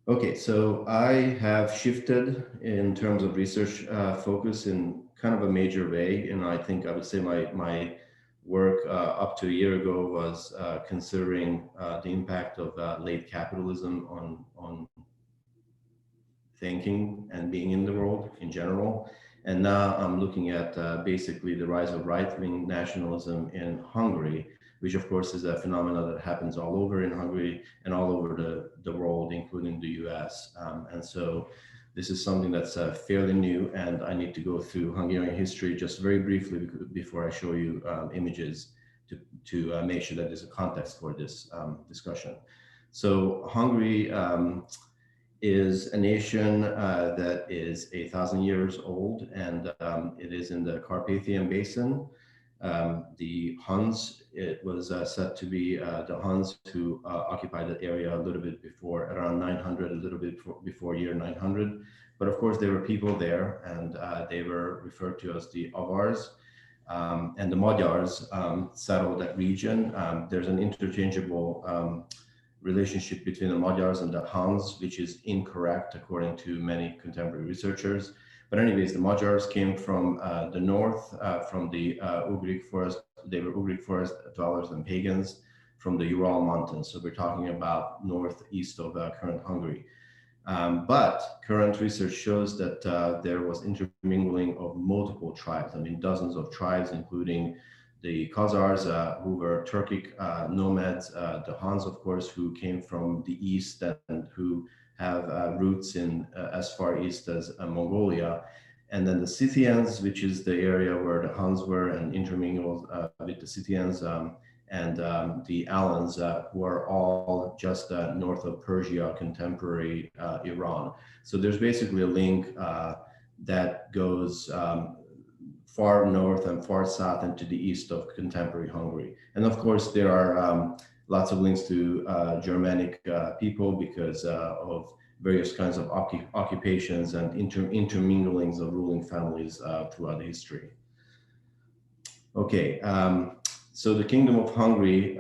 Okay, so I have shifted in terms of research focus in kind of a major way, and I think I would say my work up to a year ago was considering the impact of late capitalism on thinking and being in the world in general. And now I'm looking at basically the rise of right-wing nationalism in Hungary, which of course is a phenomenon that happens all over in Hungary and all over the world, including the US. And so this is something that's fairly new, and I need to go through Hungarian history just very briefly before I show you images to make sure that there's a context for this discussion. So Hungary is a nation that is 1,000 years old, and it is in the Carpathian Basin. The Huns, it was said to be the Huns who occupied that area a little bit before, around 900, a little bit before year 900. But of course, there were people there, and they were referred to as the Avars. And the Magyars settled that region. There's an interchangeable relationship between the Magyars and the Huns, which is incorrect according to many contemporary researchers. But anyways, the Magyars came from the north, from the Ugric forest. They were Ugric forest dwellers and pagans from the Ural Mountains. So we're talking about northeast of current Hungary. But current research shows that there was intermingling of multiple tribes. I mean, dozens of tribes, including the Khazars, who were Turkic nomads, the Huns, of course, who came from the east and who have roots in as far east as Mongolia, and then the Scythians, which is the area where the Huns were and intermingled with the Scythians, and the Alans, who are all just north of Persia, contemporary Iran. So there's basically a link that goes far north and far south and to the east of contemporary Hungary. And of course, there are lots of links to Germanic people because of various kinds of occupations and interminglings of ruling families throughout history. Okay, so the Kingdom of Hungary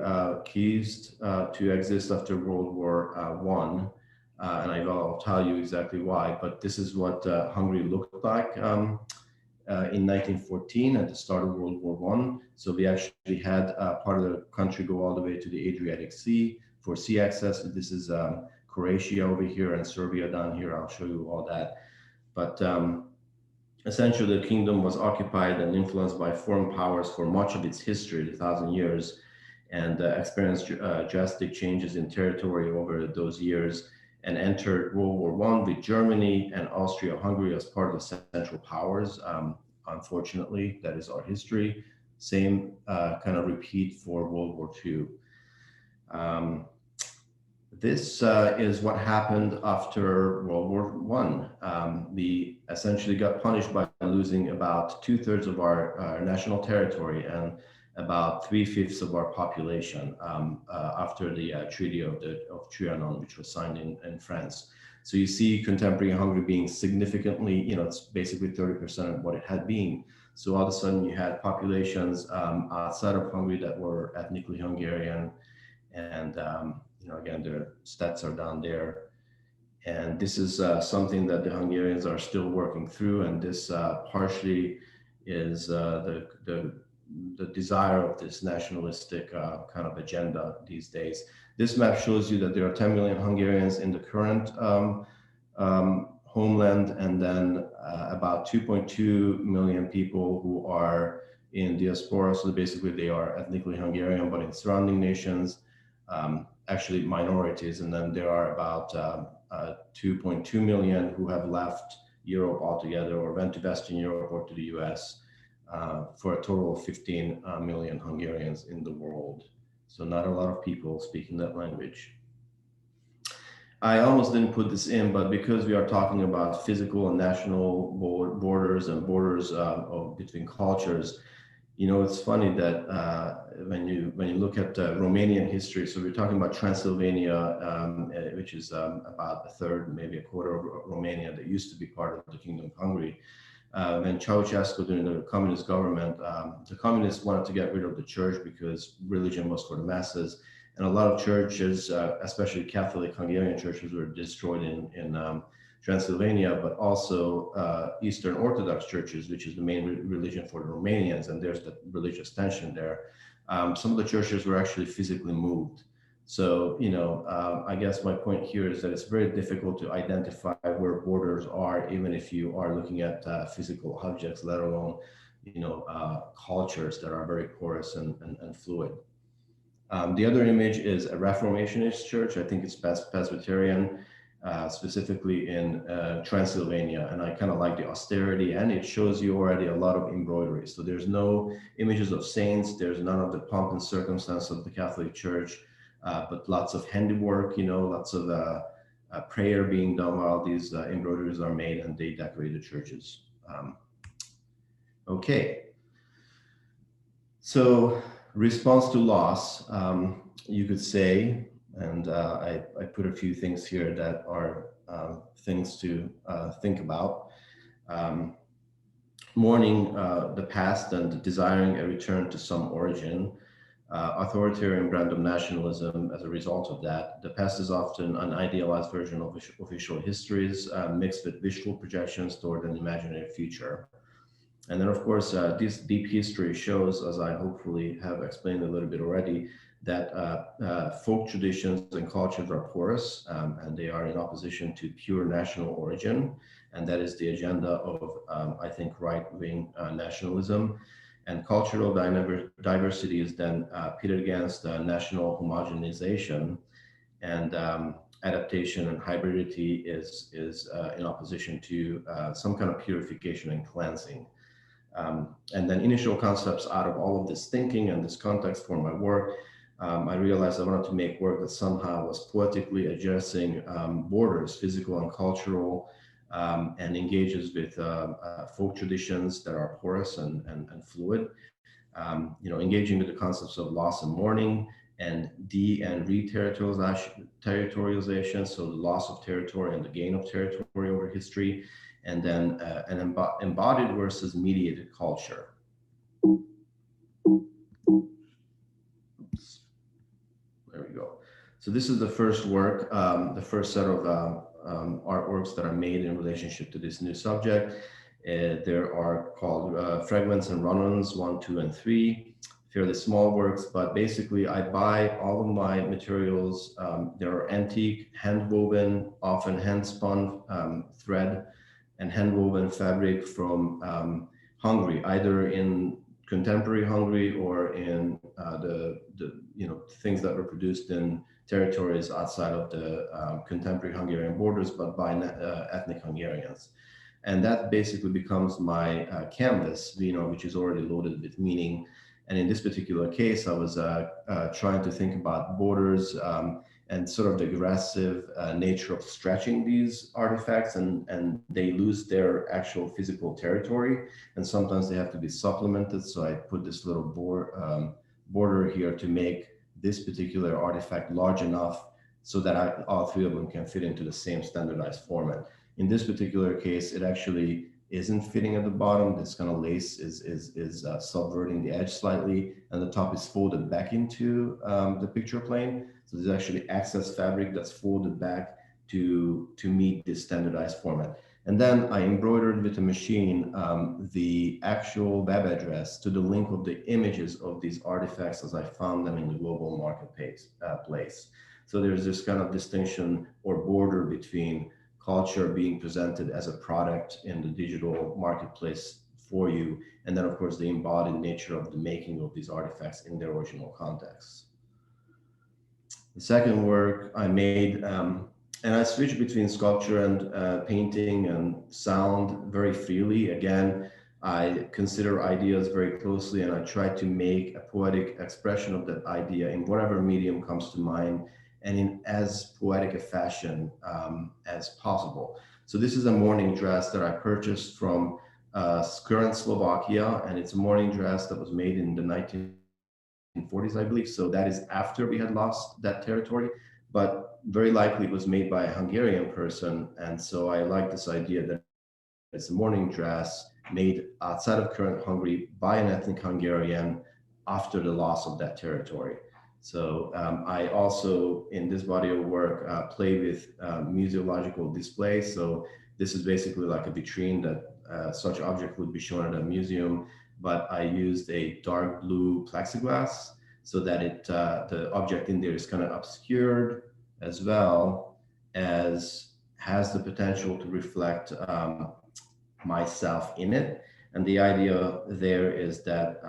ceased to exist after World War I, and I'll tell you exactly why, but this is what Hungary looked like in 1914 at the start of World War I. So we actually had part of the country go all the way to the Adriatic Sea for sea access. This is Croatia over here and Serbia down here. I'll show you all that. But essentially the kingdom was occupied and influenced by foreign powers for much of its history, 1,000 years, and experienced drastic changes in territory over those years, and entered World War I with Germany and Austria-Hungary as part of the Central Powers. Unfortunately, that is our history. Same kind of repeat for World War II. This is what happened after World War I. We essentially got punished by losing about 2/3 of our national territory and about 3/5 of our population after the Treaty of Trianon, which was signed in France. So you see contemporary Hungary being significantly, it's basically 30% of what it had been. So all of a sudden you had populations outside of Hungary that were ethnically Hungarian, and again, the stats are down there. And this is something that the Hungarians are still working through, and this partially is the desire of this nationalistic kind of agenda these days. This map shows you that there are 10 million Hungarians in the current homeland, and then about 2.2 million people who are in diaspora. So basically they are ethnically Hungarian, but in surrounding nations, actually minorities. And then there are about 2.2 million who have left Europe altogether or went to Western Europe or to the US. For a total of 15 million Hungarians in the world. So not a lot of people speaking that language. I almost didn't put this in, but because we are talking about physical and national borders and borders between cultures, it's funny that when you look at Romanian history, so we're talking about Transylvania, which is about a third, maybe a quarter of Romania that used to be part of the Kingdom of Hungary. When Ceausescu, during the communist government, the communists wanted to get rid of the church because religion was for the masses. And a lot of churches, especially Catholic Hungarian churches, were destroyed in Transylvania, but also Eastern Orthodox churches, which is the main religion for the Romanians, and there's the religious tension there. Some of the churches were actually physically moved. So, I guess my point here is that it's very difficult to identify where borders are, even if you are looking at physical objects, let alone, cultures that are very porous and fluid. The other image is a Reformationist church. I think it's Presbyterian, specifically in Transylvania. And I kind of like the austerity, and it shows you already a lot of embroidery. So there's no images of saints. There's none of the pomp and circumstance of the Catholic Church, but lots of handiwork, lots of prayer being done while these embroideries are made, and they decorate the churches. Okay. So response to loss, you could say, and I put a few things here that are things to think about. Mourning the past and desiring a return to some origin. Authoritarian brand of nationalism as a result of that. The past is often an idealized version of official histories mixed with visual projections toward an imaginary future. And then, of course, this deep history shows, as I hopefully have explained a little bit already, that folk traditions and cultures are porous, and they are in opposition to pure national origin. And that is the agenda of, I think, right-wing nationalism. And cultural diversity is then pitted against national homogenization, and adaptation and hybridity is in opposition to some kind of purification and cleansing. And then initial concepts out of all of this thinking and this context for my work, I realized I wanted to make work that somehow was poetically addressing borders, physical and cultural, and engages with folk traditions that are porous and fluid, engaging with the concepts of loss and mourning, and re-territorialization, so the loss of territory and the gain of territory over history, and then an embodied versus mediated culture. Oops. There we go. So this is the first work, the first set of artworks that are made in relationship to this new subject. There are called Fragments and Run-Ons 1, 2, and 3. Fairly small works, but basically I buy all of my materials. There are antique, hand-woven, often hand-spun thread and hand-woven fabric from Hungary, either in contemporary Hungary or in the things that were produced in territories outside of the contemporary Hungarian borders, but by ethnic Hungarians. And that basically becomes my canvas, which is already loaded with meaning. And in this particular case, I was trying to think about borders and sort of the aggressive nature of stretching these artifacts, and they lose their actual physical territory, and sometimes they have to be supplemented. So I put this little border here to make this particular artifact large enough so that all three of them can fit into the same standardized format. In this particular case, it actually isn't fitting at the bottom. This kind of lace is subverting the edge slightly, and the top is folded back into the picture plane. So there's actually excess fabric that's folded back to meet this standardized format. And then I embroidered with a machine the actual web address to the link of the images of these artifacts as I found them in the global marketplace. So there's this kind of distinction or border between culture being presented as a product in the digital marketplace for you, and then of course the embodied nature of the making of these artifacts in their original context. The second work I made, and I switched between sculpture and painting and sound very freely. Again, I consider ideas very closely, and I try to make a poetic expression of that idea in whatever medium comes to mind, and in as poetic a fashion as possible. So this is a morning dress that I purchased from current Slovakia, and it's a morning dress that was made in the 1940s, I believe. So that is after we had lost that territory, but very likely it was made by a Hungarian person. And so I like this idea that it's a morning dress made outside of current Hungary by an ethnic Hungarian after the loss of that territory. So I also, in this body of work, play with Mesological Display. So this is basically like a vitrine that such object would be shown at a museum, but I used a dark blue plexiglass so that the object in there is kind of obscured, as well as has the potential to reflect myself in it. And the idea there is that,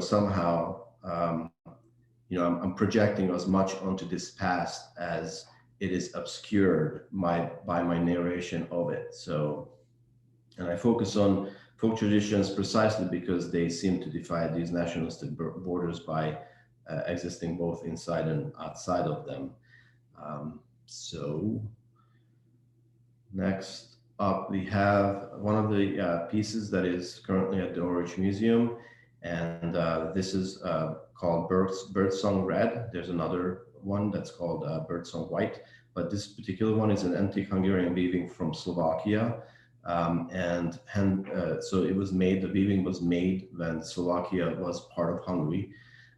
somehow, I'm projecting as much onto this past as it is obscured by my narration of it. So, and I focus on folk traditions precisely because they seem to defy these nationalistic borders by existing both inside and outside of them. So next up, we have one of the pieces that is currently at the Ulrich Museum, and this is called Birdsong Red. There's another one that's called Birdsong White, but this particular one is an antique Hungarian weaving from Slovakia. So it was made, the weaving was made when Slovakia was part of Hungary.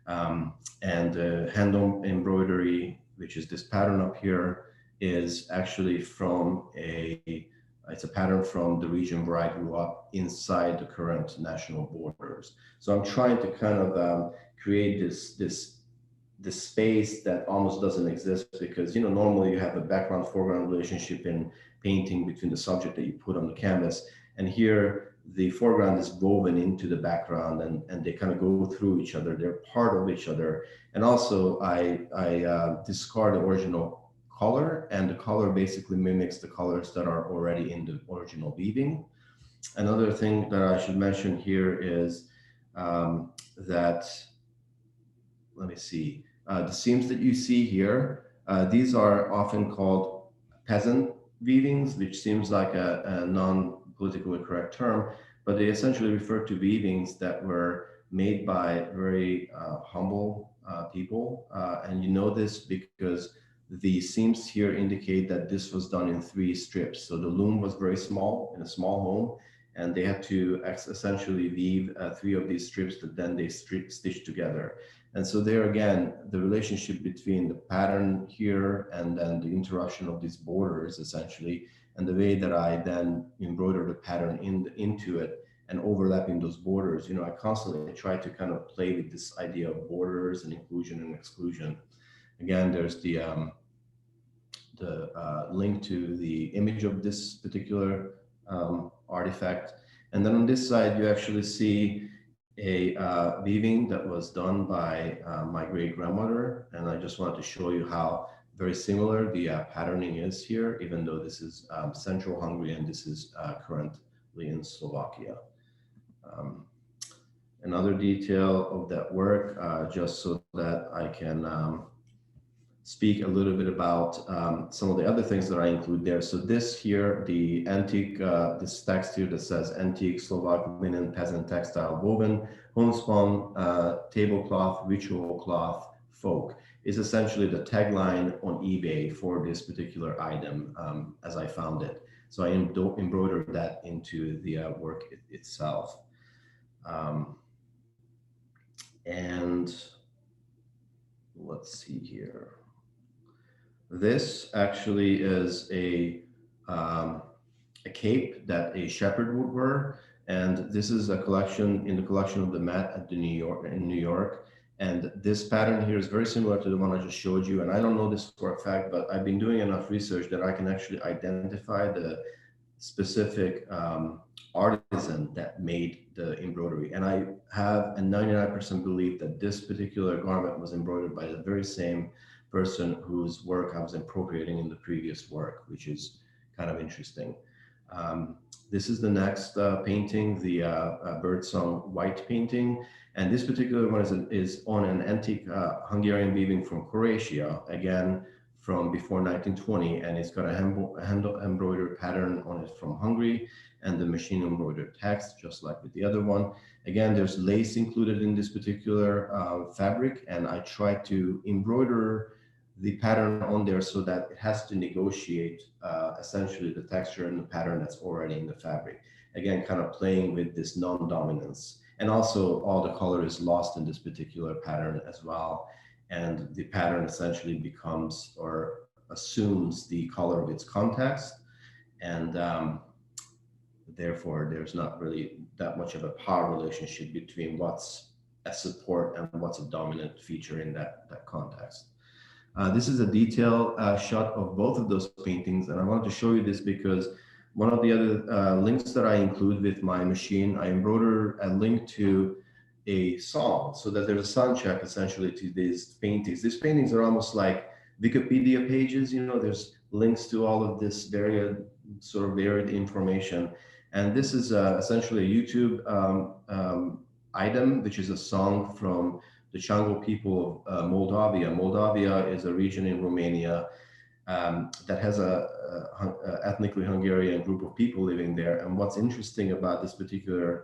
And hand embroidery, which is this pattern up here, is actually from it's a pattern from the region where I grew up inside the current national borders. So I'm trying to kind of create this space that almost doesn't exist, because normally you have a background foreground relationship in painting between the subject that you put on the canvas, and here the foreground is woven into the background, and they kind of go through each other. They're part of each other. And also I discard the original color, and the color basically mimics the colors that are already in the original weaving. Another thing that I should mention here is that, let me see, the seams that you see here, these are often called peasant weavings, which seems like a non-politically correct term, but they essentially refer to weavings that were made by very humble people. And you know this because the seams here indicate that this was done in 3 strips. So the loom was very small, in a small home, and they had to essentially weave 3 of these strips that then they stitch together. And so there again, the relationship between the pattern here and then the interruption of these borders essentially, and the way that I then embroider the pattern into it and overlapping those borders, I constantly try to kind of play with this idea of borders and inclusion and exclusion. Again, there's the link to the image of this particular artifact. And then on this side, you actually see a weaving that was done by my great-grandmother. And I just wanted to show you how very similar the patterning is here, even though this is Central Hungary and this is currently in Slovakia. Another detail of that work, just so that I can speak a little bit about some of the other things that I include there. So this here, the antique, this text here that says antique Slovak linen peasant textile woven, homespun, tablecloth, ritual cloth, folk, is essentially the tagline on eBay for this particular item as I found it. So I embroidered that into the work itself. And let's see here. This actually is a cape that a shepherd would wear, and this is a collection in the collection of the Met at in New York. And this pattern here is very similar to the one I just showed you. And I don't know this for a fact, but I've been doing enough research that I can actually identify the specific artisan that made the embroidery. And I have a 99% belief that this particular garment was embroidered by the very same person whose work I was appropriating in the previous work, which is kind of interesting. This is the next painting, the Birdsong White painting. And this particular one is on an antique Hungarian weaving from Croatia, again, from before 1920. And it's got a hand embroidered pattern on it from Hungary and the machine embroidered text, just like with the other one. Again, there's lace included in this particular fabric, and I try to embroider the pattern on there so that it has to negotiate essentially the texture and the pattern that's already in the fabric. Again, kind of playing with this non-dominance. And also all the color is lost in this particular pattern as well. And the pattern essentially becomes or assumes the color of its context. And therefore, there's not really that much of a power relationship between what's a support and what's a dominant feature in that context. This is a detailed shot of both of those paintings, and I wanted to show you this because one of the other links that I include with my machine, I embroider a link to a song so that there's a sound check essentially to these paintings. These paintings are almost like Wikipedia pages, you know, there's links to all of this varied information. And this is essentially a YouTube item, which is a song from the Chango people of Moldavia. Moldavia is a region in Romania that has a ethnically Hungarian group of people living there. And what's interesting about this particular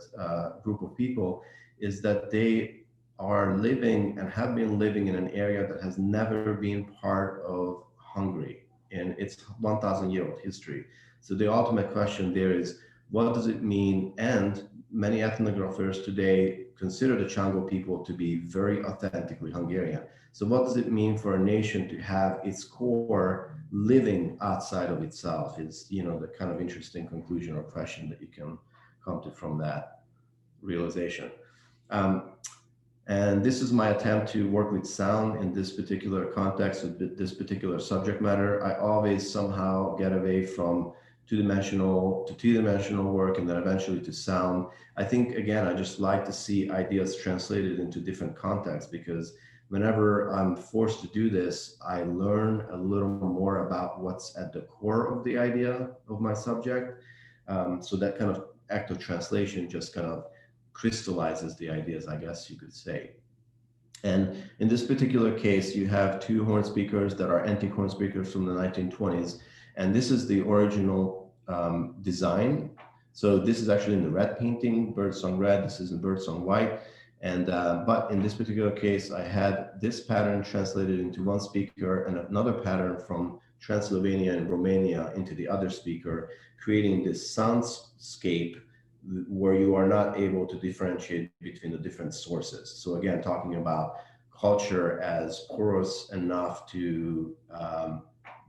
group of people is that they are living and have been living in an area that has never been part of Hungary in its 1,000-year-old history. So the ultimate question there is, what does it mean? And many ethnographers today consider the Chango people to be very authentically Hungarian. So what does it mean for a nation to have its core living outside of itself is, you know, the kind of interesting conclusion or question that you can come to from that realization. And this is my attempt to work with sound in this particular context with this particular subject matter. I always somehow get away from two-dimensional to two-dimensional work and then eventually to sound. I think, again, I just like to see ideas translated into different contexts, because whenever I'm forced to do this, I learn a little more about what's at the core of the idea of my subject. So that kind of act of translation just kind of crystallizes the ideas, I guess you could say. And in this particular case, you have two horn speakers that are antique horn speakers from the 1920s. And this is the original design. So this is actually in the red painting, Birdsong Red. This is in Birdsong White. And but in this particular case, I had this pattern translated into one speaker and another pattern from Transylvania and Romania into the other speaker, creating this soundscape where you are not able to differentiate between the different sources. So again, talking about culture as porous enough to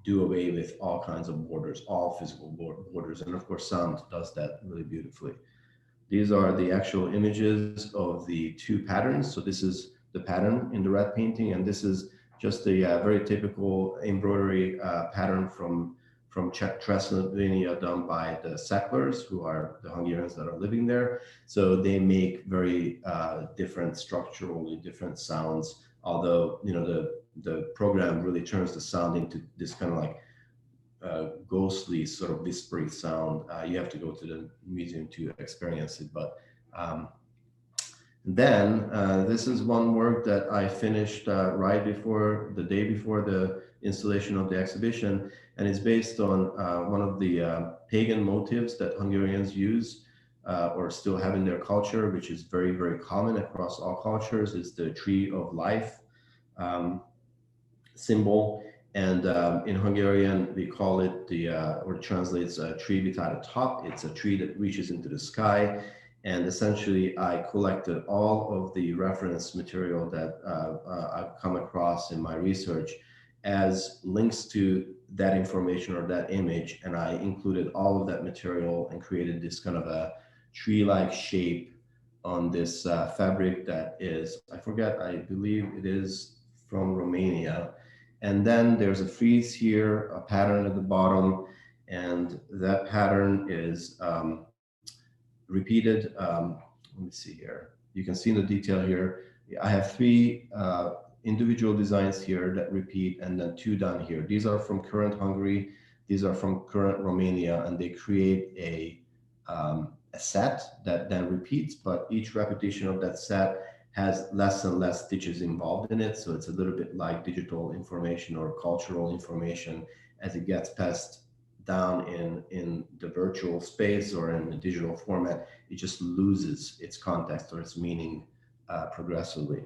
do away with all kinds of borders, all physical borders. And of course, sound does that really beautifully. These are the actual images of the two patterns. So this is the pattern in the red painting, and this is just a very typical embroidery pattern from Transylvania done by the settlers, who are the Hungarians that are living there. So they make very different, structurally different sounds, although, you know, the program really turns the sound into this kind of like ghostly sort of whispery sound. You have to go to the museum to experience it. But then this is one work that I finished right before, the day before the installation of the exhibition, and it's based on one of the pagan motifs that Hungarians use or still have in their culture, which is very, very common across all cultures, is the tree of life symbol. And in Hungarian, we call it or it translates a tree without a top. It's a tree that reaches into the sky. And essentially, I collected all of the reference material that I've come across in my research as links to that information or that image. And I included all of that material and created this kind of a tree-like shape on this fabric that is, I forget, I believe it is from Romania. And then there's a frieze here, a pattern at the bottom, and that pattern is repeated. Let me see here. You can see in the detail here. I have three individual designs here that repeat, and then two done here. These are from current Hungary. These are from current Romania, and they create a set that then repeats, but each repetition of that set has less and less stitches involved in it. So it's a little bit like digital information or cultural information. As it gets passed down in the virtual space or in the digital format, it just loses its context or its meaning progressively.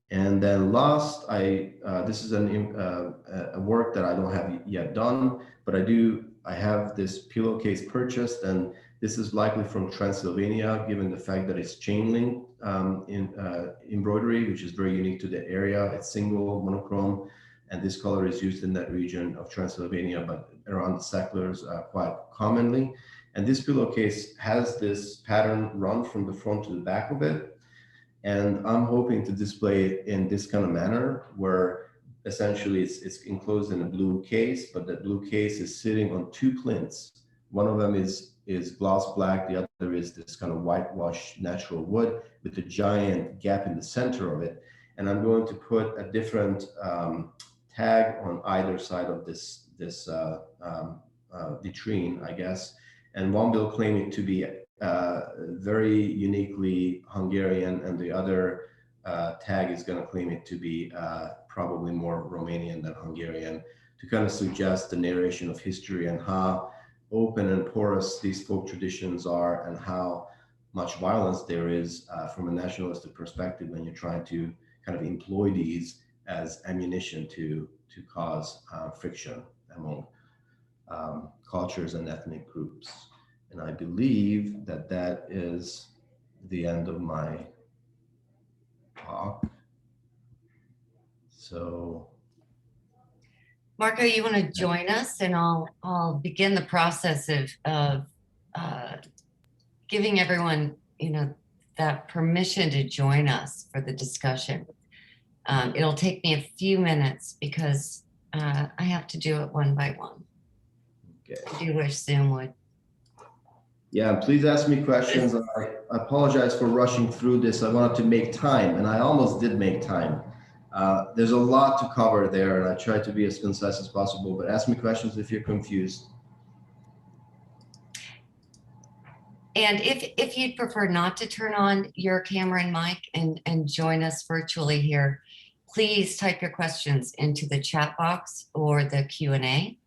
And then last, this is a work that I don't have yet done, but I have this pillowcase purchased, and This is likely from Transylvania, given the fact that it's chain link embroidery, which is very unique to the area. It's single, monochrome, and this color is used in that region of Transylvania, but around the settlers quite commonly. And this pillowcase has this pattern run from the front to the back of it. And I'm hoping to display it in this kind of manner, where essentially it's enclosed in a blue case, but the blue case is sitting on two plinths. One of them is gloss black, the other is this kind of whitewashed natural wood with a giant gap in the center of it. And I'm going to put a different tag on either side of this vitrine, I guess. And one will claim it to be very uniquely Hungarian, and the other tag is going to claim it to be probably more Romanian than Hungarian, to kind of suggest the narration of history and how open and porous these folk traditions are, and how much violence there is from a nationalistic perspective when you're trying to kind of employ these as ammunition to cause friction among cultures and ethnic groups. And I believe that that is the end of my talk. So, Marco, you want to join us, and I'll begin the process of giving everyone, that permission to join us for the discussion. It'll take me a few minutes because I have to do it one by one. okay. I do wish Zoom would. Yeah, please ask me questions. I apologize for rushing through this. I wanted to make time, and I almost did make time. There's a lot to cover there, and I tried to be as concise as possible, but ask me questions if you're confused. And if you'd prefer not to turn on your camera and mic and join us virtually here, please type your questions into the chat box or the Q&A,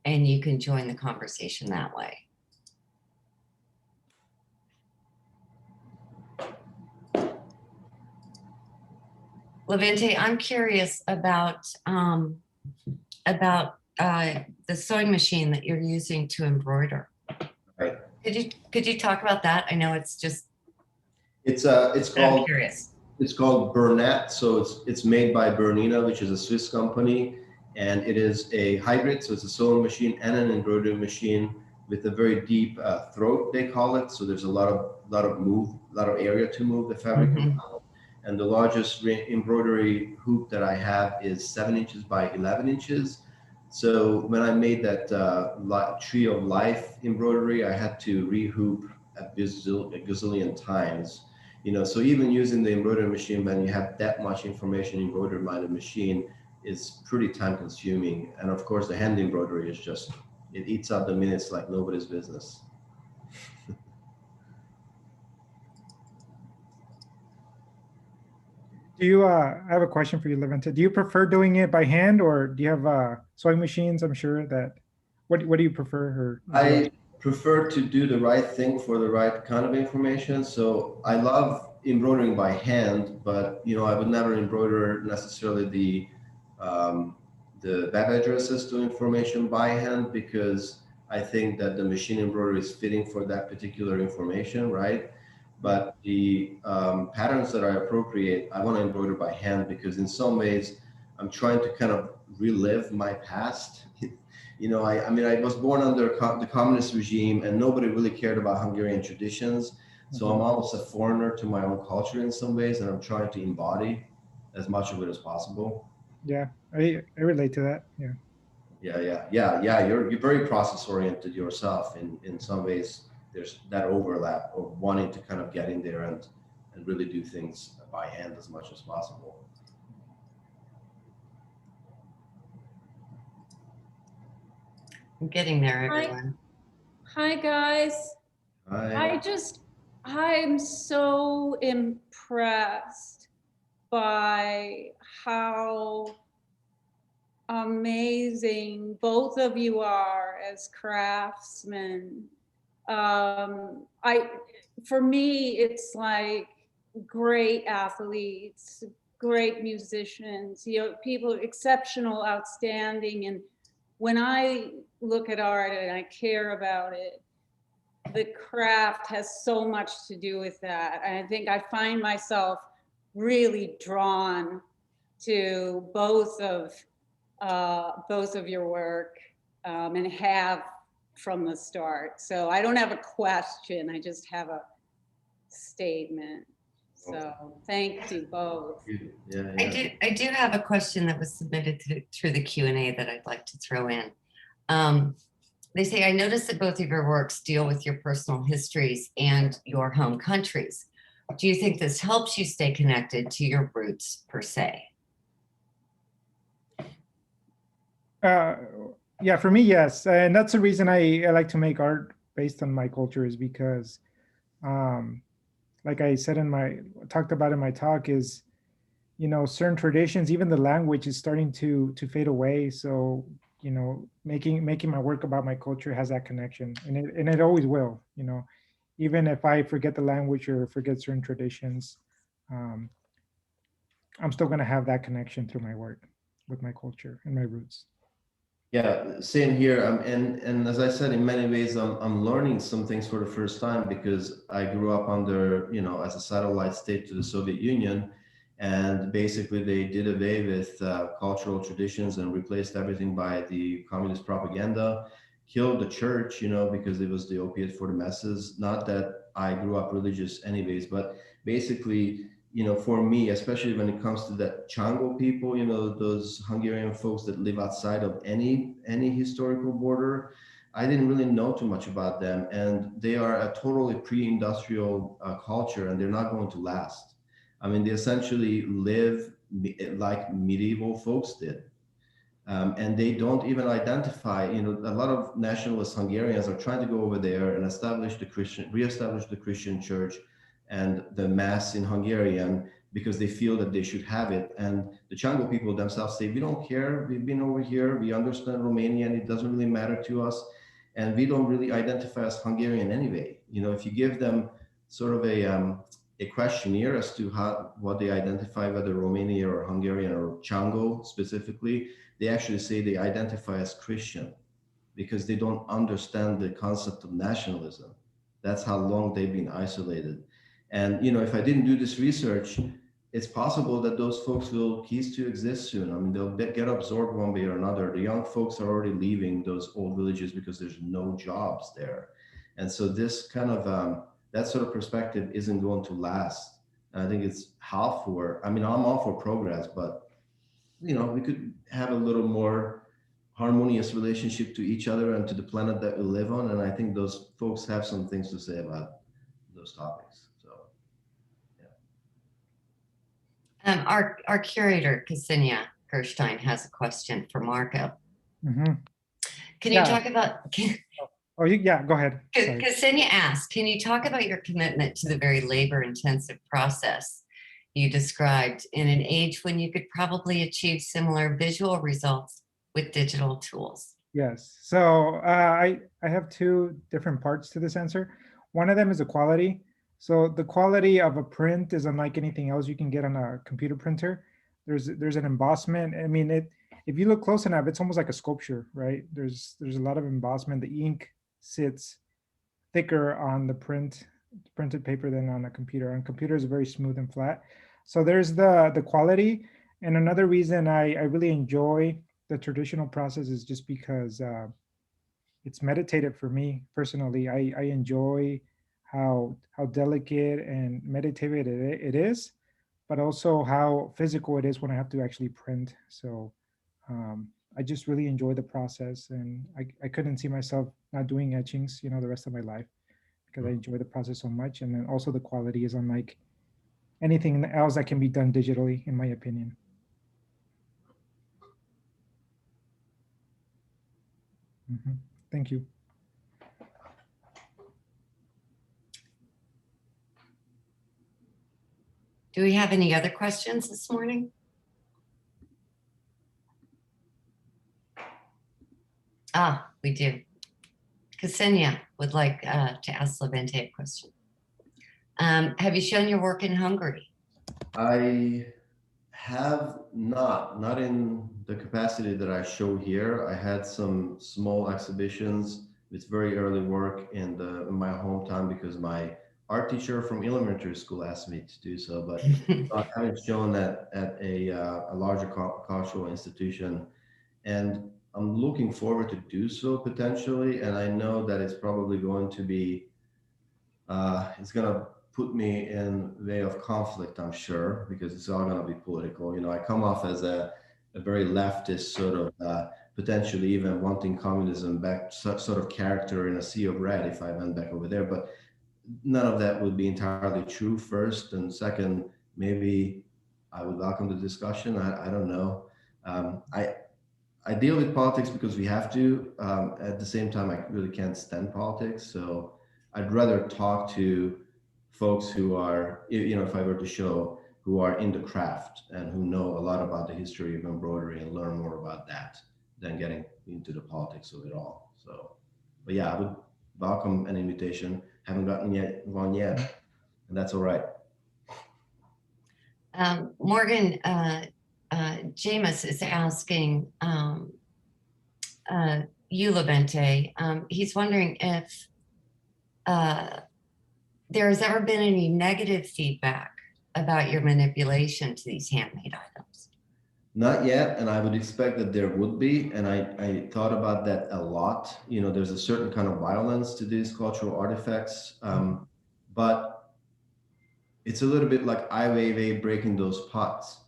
and you can join the conversation that way. Levente, I'm curious about the sewing machine that you're using to embroider. Right. Could you talk about that? I know it's just. It's I'm called curious. It's called Bernat. So it's made by Bernina, which is a Swiss company, and it is a hybrid. So it's a sewing machine and an embroidery machine with a very deep throat, they call it. So there's a lot of area to move the fabric. Mm-hmm. And the largest embroidery hoop that I have is 7 inches by 11 inches. So when I made that Tree of Life embroidery, I had to rehoop a gazillion times. So even using the embroidery machine, when you have that much information embroidered by the machine, is pretty time consuming. And of course, the hand embroidery is just, it eats up the minutes like nobody's business. Do you, I have a question for you, Levente. Do you prefer doing it by hand, or do you have sewing machines? I'm sure that, what do you prefer? I prefer to do the right thing for the right kind of information. So I love embroidering by hand, but I would never embroider necessarily the web addresses to information by hand, because I think that the machine embroidery is fitting for that particular information, right? But the patterns that I appropriate, I want to embroider by hand, because in some ways I'm trying to kind of relive my past. I mean, I was born under the communist regime, and nobody really cared about Hungarian traditions. So I'm almost a foreigner to my own culture in some ways, and I'm trying to embody as much of it as possible. Yeah, I relate to that. Yeah. You're very process oriented yourself. In some ways, there's that overlap of wanting to kind of get in there and really do things by hand as much as possible. I'm getting there, everyone. Hi guys. Hi. I'm so impressed by how amazing both of you are as craftsmen. For me, it's like great athletes, great musicians, people exceptional, outstanding, and when I look at art and I care about it, the craft has so much to do with that. And I think I find myself really drawn to both of your work, and have from the start. So I don't have a question, I just have a statement. So thank you both. Yeah, I do have a question that was submitted through the Q&A that I'd like to throw in. They say, I noticed that both of your works deal with your personal histories and your home countries. Do you think this helps you stay connected to your roots per se? Yeah, for me, yes. And that's the reason I like to make art based on my culture, is because, like I said talked about in my talk, is, certain traditions, even the language is starting to fade away. So, making my work about my culture has that connection, and it always will, even if I forget the language or forget certain traditions, I'm still going to have that connection through my work with my culture and my roots. Yeah, same here. And as I said, in many ways, I'm learning some things for the first time, because I grew up under, as a satellite state to the Soviet Union, and basically they did away with cultural traditions and replaced everything by the communist propaganda, killed the church, because it was the opiate for the masses. Not that I grew up religious anyways, but basically, for me, especially when it comes to the Chango people, those Hungarian folks that live outside of any historical border, I didn't really know too much about them. And they are a totally pre-industrial culture, and they're not going to last. I mean, they essentially live like medieval folks did. And they don't even identify, a lot of nationalist Hungarians are trying to go over there and reestablish the Christian church and the mass in Hungarian, because they feel that they should have it. And the Chango people themselves say, we don't care, we've been over here, we understand Romanian, it doesn't really matter to us. And we don't really identify as Hungarian anyway. If you give them sort of a questionnaire as to what they identify, whether Romanian or Hungarian or Chango specifically, they actually say they identify as Christian, because they don't understand the concept of nationalism. That's how long they've been isolated. And if I didn't do this research, it's possible that those folks will cease to exist soon. I mean, they'll get absorbed one way or another. The young folks are already leaving those old villages because there's no jobs there. And so this kind of, that sort of perspective isn't going to last. And I think it's I'm all for progress, but we could have a little more harmonious relationship to each other and to the planet that we live on. And I think those folks have some things to say about those topics. So, yeah. Our curator, Ksenia Gerstein, has a question for Marco. Mm-hmm. Can you talk about... Oh, yeah, go ahead. Ksenia asks, can you talk about your commitment to the very labor-intensive process you described in an age when you could probably achieve similar visual results with digital tools? Yes. So I have two different parts to this answer. One of them is the quality. So the quality of a print is unlike anything else you can get on a computer printer. There's an embossment. I mean, if you look close enough, it's almost like a sculpture, right? There's a lot of embossment. The ink sits thicker on the printed paper than on a computer. On computer is very smooth and flat. So there's the quality. And another reason I really enjoy the traditional process is just because it's meditative for me personally. I enjoy how delicate and meditative it is, but also how physical it is when I have to actually print. So I just really enjoy the process, and I couldn't see myself not doing etchings, the rest of my life, because I enjoy the process so much. And then also the quality is unlike anything else that can be done digitally, in my opinion. Mm-hmm. Thank you. Do we have any other questions this morning? We do. Ksenia would like to ask Levente a question. Have you shown your work in Hungary? I have not in the capacity that I show here. I had some small exhibitions with very early work in my hometown because my art teacher from elementary school asked me to do so, but I haven't shown that at a larger cultural institution, and I'm looking forward to do so potentially. And I know that it's probably going to be it's going to put me in way of conflict, I'm sure, because it's all going to be political. You know, I come off as a very leftist sort of potentially even wanting communism back, sort of character in a sea of red if I went back over there. But none of that would be entirely true, first. And second, maybe I would welcome the discussion. I don't know. I deal with politics because we have to. At the same time, I really can't stand politics. So I'd rather talk to folks who are, you know, if I were to show, who are in the craft and who know a lot about the history of embroidery and learn more about that than getting into the politics of it all. So, but yeah, I would welcome an invitation. Haven't gotten one yet, and that's all right. Morgan, Jameis is asking you, Levente. He's wondering if there has ever been any negative feedback about your manipulation to these handmade items. Not yet, and I would expect that there would be, and I thought about that a lot. You know, there's a certain kind of violence to these cultural artifacts, but it's a little bit like Ai Weiwei breaking those pots.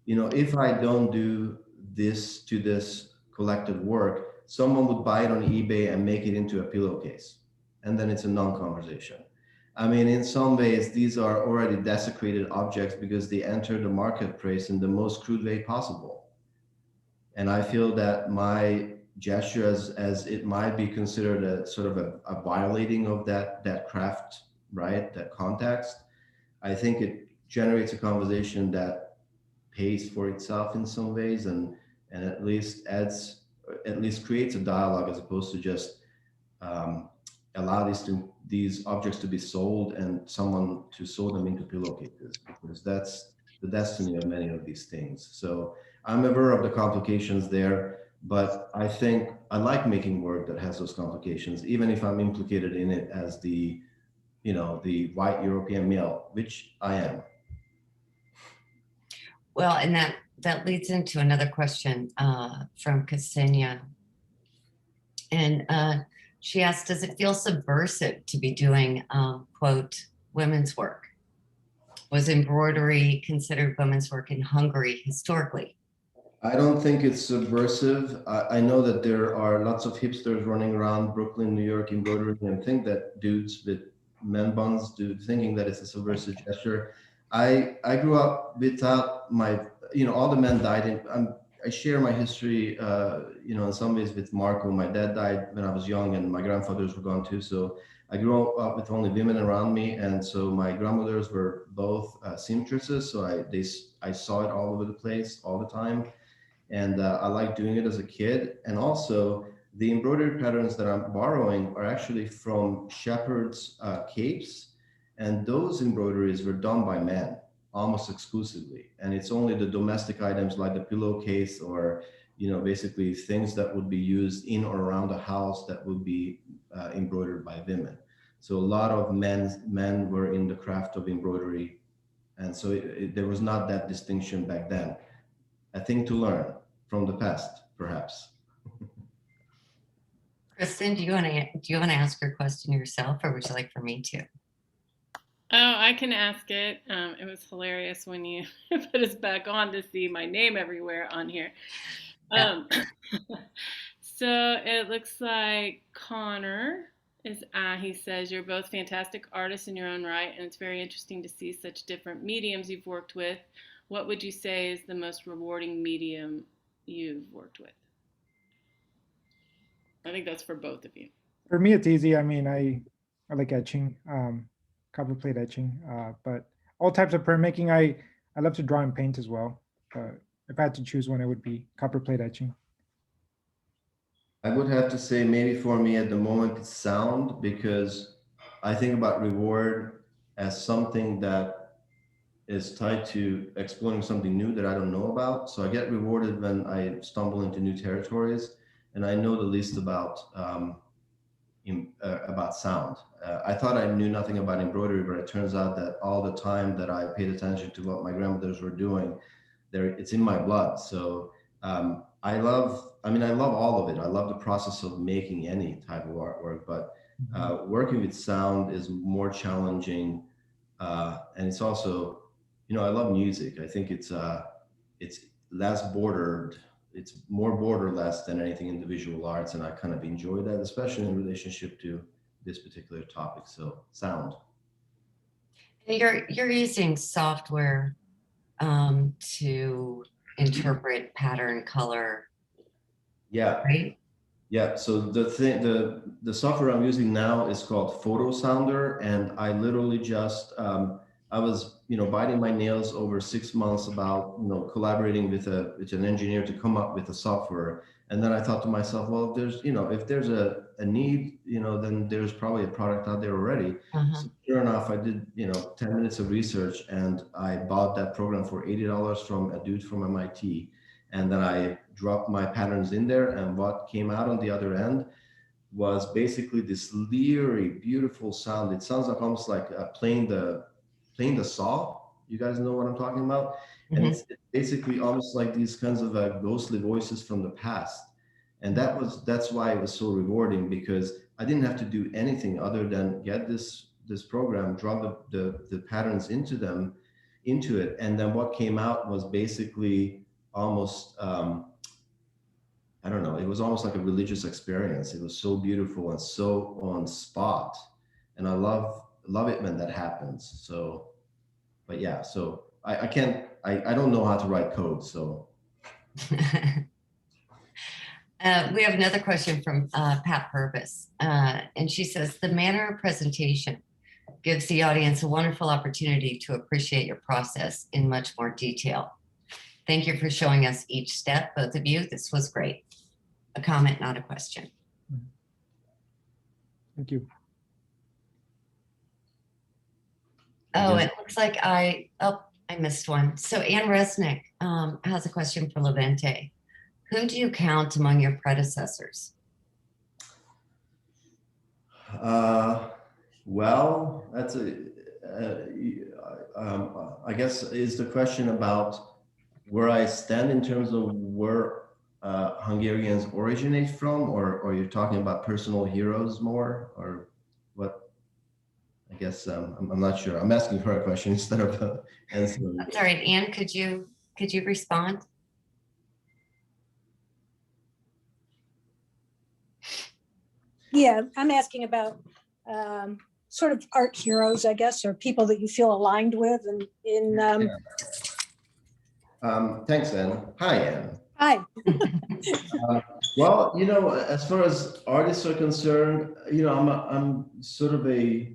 You know, if I don't do this to this collected work, someone would buy it on eBay and make it into a pillowcase, and then it's a non-conversation. I mean, in some ways, these are already desecrated objects because they enter the marketplace in the most crude way possible. And I feel that my gesture, as it might be considered a sort of a violating of that craft, right, that context, I think it generates a conversation that pays for itself in some ways, and at least creates a dialogue as opposed to just allow these objects to be sold and someone to sew them into pillowcases, because that's the destiny of many of these things. So I'm aware of the complications there, but I think I like making work that has those complications, even if I'm implicated in it as the, you know, the white European male, which I am. Well, and that leads into another question from Ksenia. And she asked, does it feel subversive to be doing, quote, women's work? Was embroidery considered women's work in Hungary historically? I don't think it's subversive. I know that there are lots of hipsters running around Brooklyn, New York, embroidering, and think that dudes with men buns thinking that it's a subversive gesture. I grew up without my, you know, all the men died. I share my history, you know, in some ways with Marco. My dad died when I was young, and my grandfathers were gone too. So I grew up with only women around me, and so my grandmothers were both seamstresses. So I saw it all over the place all the time, and I liked doing it as a kid. And also, the embroidery patterns that I'm borrowing are actually from shepherds' capes, and those embroideries were done by men almost exclusively. And it's only the domestic items like the pillowcase or, you know, basically things that would be used in or around the house that would be embroidered by women. So a lot of men were in the craft of embroidery. And so there was not that distinction back then. A thing to learn from the past, perhaps. Kristen, do you want to ask your question yourself, or would you like for me to? Oh, I can ask it. It was hilarious when you put us back on to see my name everywhere on here. Yeah. So it looks like Connor he says, you're both fantastic artists in your own right, and it's very interesting to see such different mediums you've worked with. What would you say is the most rewarding medium you've worked with? I think that's for both of you. For me, it's easy. I mean, I like etching, copper plate etching, but all types of printmaking. I love to draw and paint as well. If I had to choose one, it would be copper plate etching. I would have to say maybe for me at the moment it's sound, because I think about reward as something that is tied to exploring something new that I don't know about. So I get rewarded when I stumble into new territories, and I know the least about sound. I thought I knew nothing about embroidery, but it turns out that all the time that I paid attention to what my grandmothers were doing, it's in my blood. So I love all of it. I love the process of making any type of artwork, but working with sound is more challenging. And it's also, I love music. I think it's less bordered. It's more borderless than anything in the visual arts, and I kind of enjoy that, especially in relationship to this particular topic. So sound. You're using software to interpret pattern, color, Yeah. right? Yeah. So the software I'm using now is called Photo Sounder, and I literally just I was biting my nails over 6 months about collaborating with an engineer to come up with a software, and then I thought to myself, well, if there's a need, then there's probably a product out there already. So sure enough, I did 10 minutes of research, and I bought that program for $80 from a dude from MIT. And then I dropped my patterns in there, and what came out on the other end was basically this leery, beautiful sound. It sounds like almost like playing the saw. You guys know what I'm talking about? And it's basically almost like these kinds of ghostly voices from the past. And that's why it was so rewarding, because I didn't have to do anything other than get this program, drop the patterns into it, and then what came out was basically almost I don't know, it was almost like a religious experience. It was so beautiful and so on spot, and I love it when that happens. So but yeah, so I don't know how to write code, so we have another question from Pat Purvis, and she says, the manner of presentation gives the audience a wonderful opportunity to appreciate your process in much more detail. Thank you for showing us each step, both of you. This was great. A comment, not a question. Thank you. Oh, it looks like I missed one. So Ann Resnick has a question for Levente. Who do you count among your predecessors? Well, that's I guess is the question about where I stand in terms of where Hungarians originate from, or you're talking about personal heroes more, or what? I guess I'm not sure. I'm asking her a question instead of answering. That's all right, Anne. Could you respond? Yeah, I'm asking about sort of art heroes, I guess, or people that you feel aligned with. And Thanks, Anne. Hi, Anne. Hi. Well, as far as artists are concerned, I'm sort of a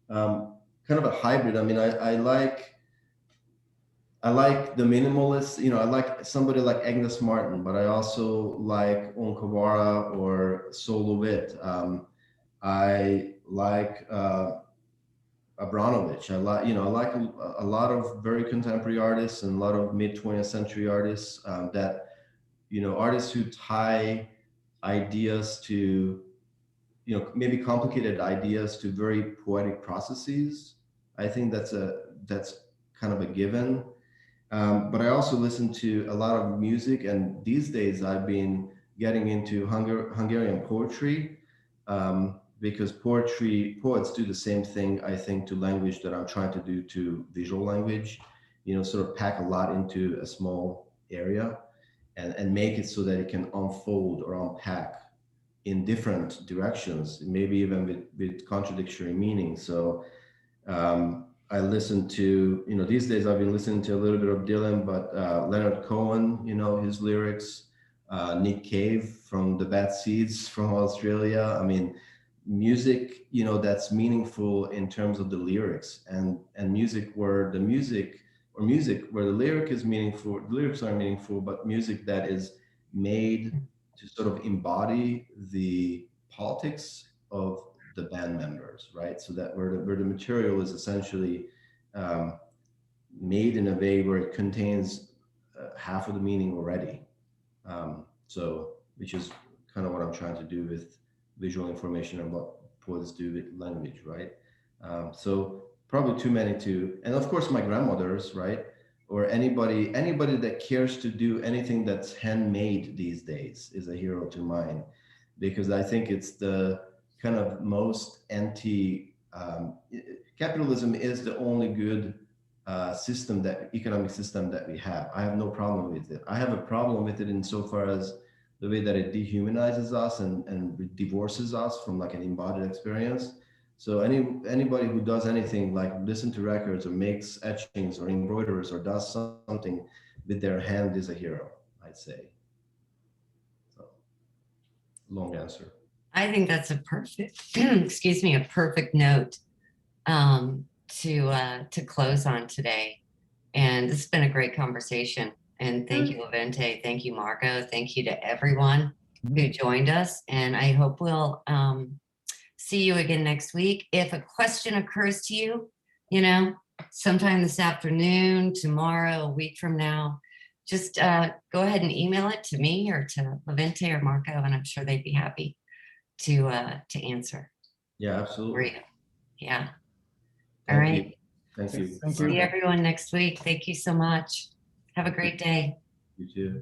kind of a hybrid. I mean, I like the minimalist. I like somebody like Agnes Martin, but I also like Onkawara or Solovit. I like Abramovich. I like a lot of very contemporary artists and a lot of mid 20th century artists that artists who tie ideas to maybe complicated ideas to very poetic processes. I think that's kind of a given. But I also listen to a lot of music, and these days I've been getting into Hungarian poetry. Because poets do the same thing, I think, to language that I'm trying to do to visual language, sort of pack a lot into a small area and make it so that it can unfold or unpack in different directions, maybe even with contradictory meanings. So I listen to, these days I've been listening to a little bit of Dylan, but Leonard Cohen, his lyrics, Nick Cave from the Bad Seeds from Australia. I mean, music, that's meaningful in terms of the lyrics, and music where the lyric is meaningful, the lyrics are meaningful, but music that is made to sort of embody the politics of the band members, right? So that where the material is essentially made in a way where it contains half of the meaning already. So, which is kind of what I'm trying to do with visual information and what poets do with language, right? So probably too many to, and of course my grandmothers, right? Or anybody that cares to do anything that's handmade these days is a hero to mine, because I think it's the kind of most capitalism is the only good economic system that we have. I have no problem with it. I have a problem with it insofar as the way that it dehumanizes us and divorces us from like an embodied experience. So anybody who does anything like listen to records or makes etchings or embroiders or does something with their hand is a hero, I'd say. So, long answer. I think that's a perfect, excuse me, a perfect note to close on today. And this has been a great conversation. And thank you, Levente. Thank you, Marco. Thank you to everyone who joined us. And I hope we'll see you again next week. If a question occurs to you, you know, sometime this afternoon, tomorrow, a week from now, just go ahead and email it to me or to Levente or Marco, and I'm sure they'd be happy to answer. Yeah, absolutely. Yeah. Thank All right. you. Thank you. Thank you. See everyone next week. Thank you so much. Have a great day. You too.